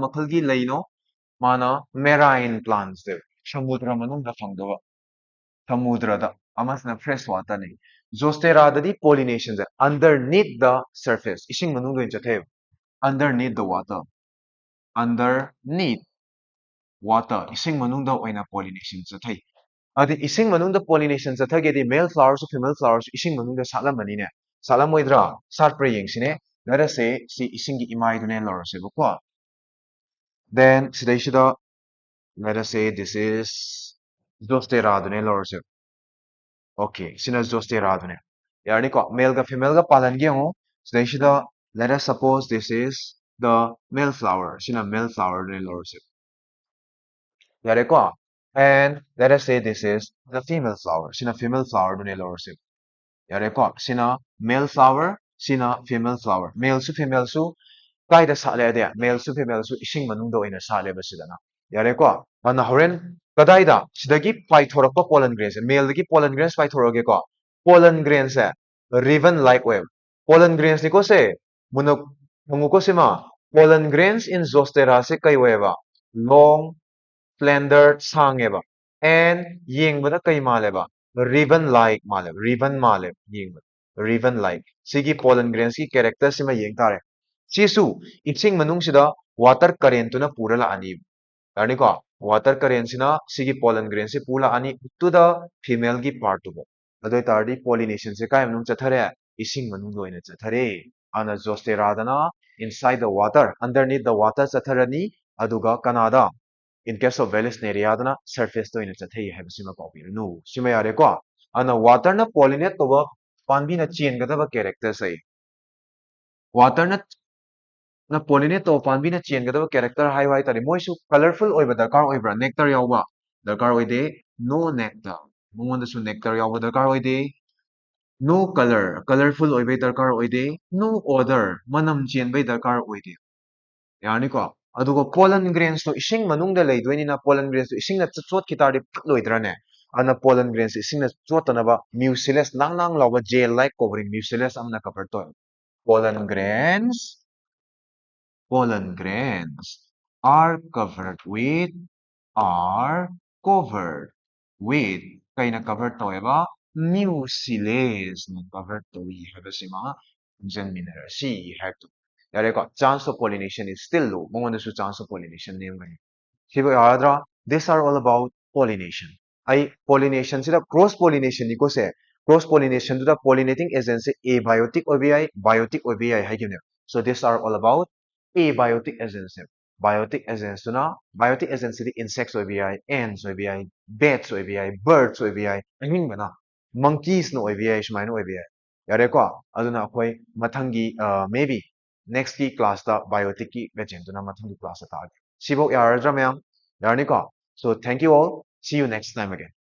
makhal gi leino mana marine plants de samudra manung da phangdo Samudra, amasna fresh water nahi. Zosterada pollination is underneath the surface. Ishing manungdo in underneath the water. Underneath water. Ishing manungdo oina pollination jathay. Adi ishing manungdo pollination jathay the male flowers or female flowers ishing manungdo salam manine. Salam moidra. Sar praying sine. Let us say si ishing imai dune lorse bukwa. Then sidashida. Let us say this is Zosterada dune lorse. Okay, sinas Yani ko male ka female ka palan gyung sida let us suppose this is the male flower. Sina male flower ni lordship. Yare ko and let us say this is the female flower. Sina female flower ni lordship. Yare ko sina male flower, sina female flower. Male su female su kaida sale de male su female su ising manungdo ina sale ba sidana. Yare ko ana horen kadaida sidagi paithorakpa pollen grains male dagi pollen grains paithoroge ko pollen grains है ribbon like web pollen grains ni ko se munok munguko se ma pollen grains in zostera se kai weba long slender sangeba and yingbada kai maleba ribbon like maleb ribbon maleb yingbada ribbon like sigi pollen grains ki character sima yeng tare sisu itsing manung sida water current na pura la ani ani ko water current sina sigi pollen grain se pula ani to the female gi part to adoi tardi pollination se kai manung chathare ising manung loina chathare ana zostera dana inside the water underneath the water chatharani aduga kanada in case of Vallisneria dana surface to ina chathai habsima ko bi no sima yare ko ana water na pollinate to ba panbi na chain ga da character sai water na pollinate to panbi na chain ga da character hai tari moi su colorful oi ba darkar oi bra nectar yawa darkar oi de no nectar mongon da su nectar yawa darkar oi de no color colorful oi ba darkar oi de no odor manam chain ba darkar oi de yani ko adugo pollen grains to ising manung da lei doini na pollen grains to ising na chot ki tar de loidra ne ana pollen grains ising na chot na ba mucilus nang nang lawa gel like covering mucilus amna cover to pollen grains pollen grains are covered with kay na covered to ba mucilus na covered to we have a sima gen mineral C have to ꯌꯥꯔꯦꯀꯣ chance of pollination is still low ꯃꯉꯣꯟꯗꯁꯨ chance of pollination ꯅꯦꯝꯒꯅꯤ ꯁꯤꯕꯨ ꯌꯥꯔꯗ꯭ꯔꯥ these are all about pollination I pollination ꯁꯤꯗ cross pollination ꯅꯤꯀꯣ ꯁꯦ cross pollination ꯗꯨꯗ pollinating agent ꯁꯦ abiotic ꯑꯣꯏꯕ ꯌꯥꯏ biotic ꯑꯣꯏꯕ ꯌꯥꯏ ꯍꯥꯏꯈꯤꯕꯅꯦ so these are all about abiotic agents ꯅꯦ biotic agents ꯇꯨꯅ biotic agents ꯁꯤꯗꯤ insects ꯑꯣꯏꯕ ꯌꯥꯏ ants ꯑꯣꯏꯕ ꯌꯥꯏ bats ꯑꯣꯏꯕ ꯌꯥꯏ birds ꯑꯣꯏꯕ ꯌꯥꯏ ꯑꯍꯤꯡꯕꯅ monkeys ꯅ ꯑꯣꯏꯕ ꯌꯥꯏ ꯁꯨꯃꯥꯏꯅ ꯑꯣꯏꯕ ꯌꯥꯏ ꯌꯥꯔꯦꯀꯣ ꯑꯗꯨꯅ ꯑꯩꯈꯣꯏ ꯃꯊꯪꯒꯤ maybe ꯅꯦꯛꯁꯀꯤ ꯀ꯭ꯂꯥꯁꯇ ꯕꯥꯏꯑꯣꯇꯤꯛꯀꯤ ꯃꯦꯆꯤꯟꯗꯨꯅ ꯃꯊꯪꯒꯤ ꯀ꯭ꯂꯥꯁꯇ ꯇꯥꯛꯑꯒꯦ ꯁꯤꯐꯧ ꯌꯥꯔꯗ꯭ꯔꯥ ꯃꯌꯥꯝ ꯌꯥꯔꯅꯤꯀꯣ so thank you all see you next time again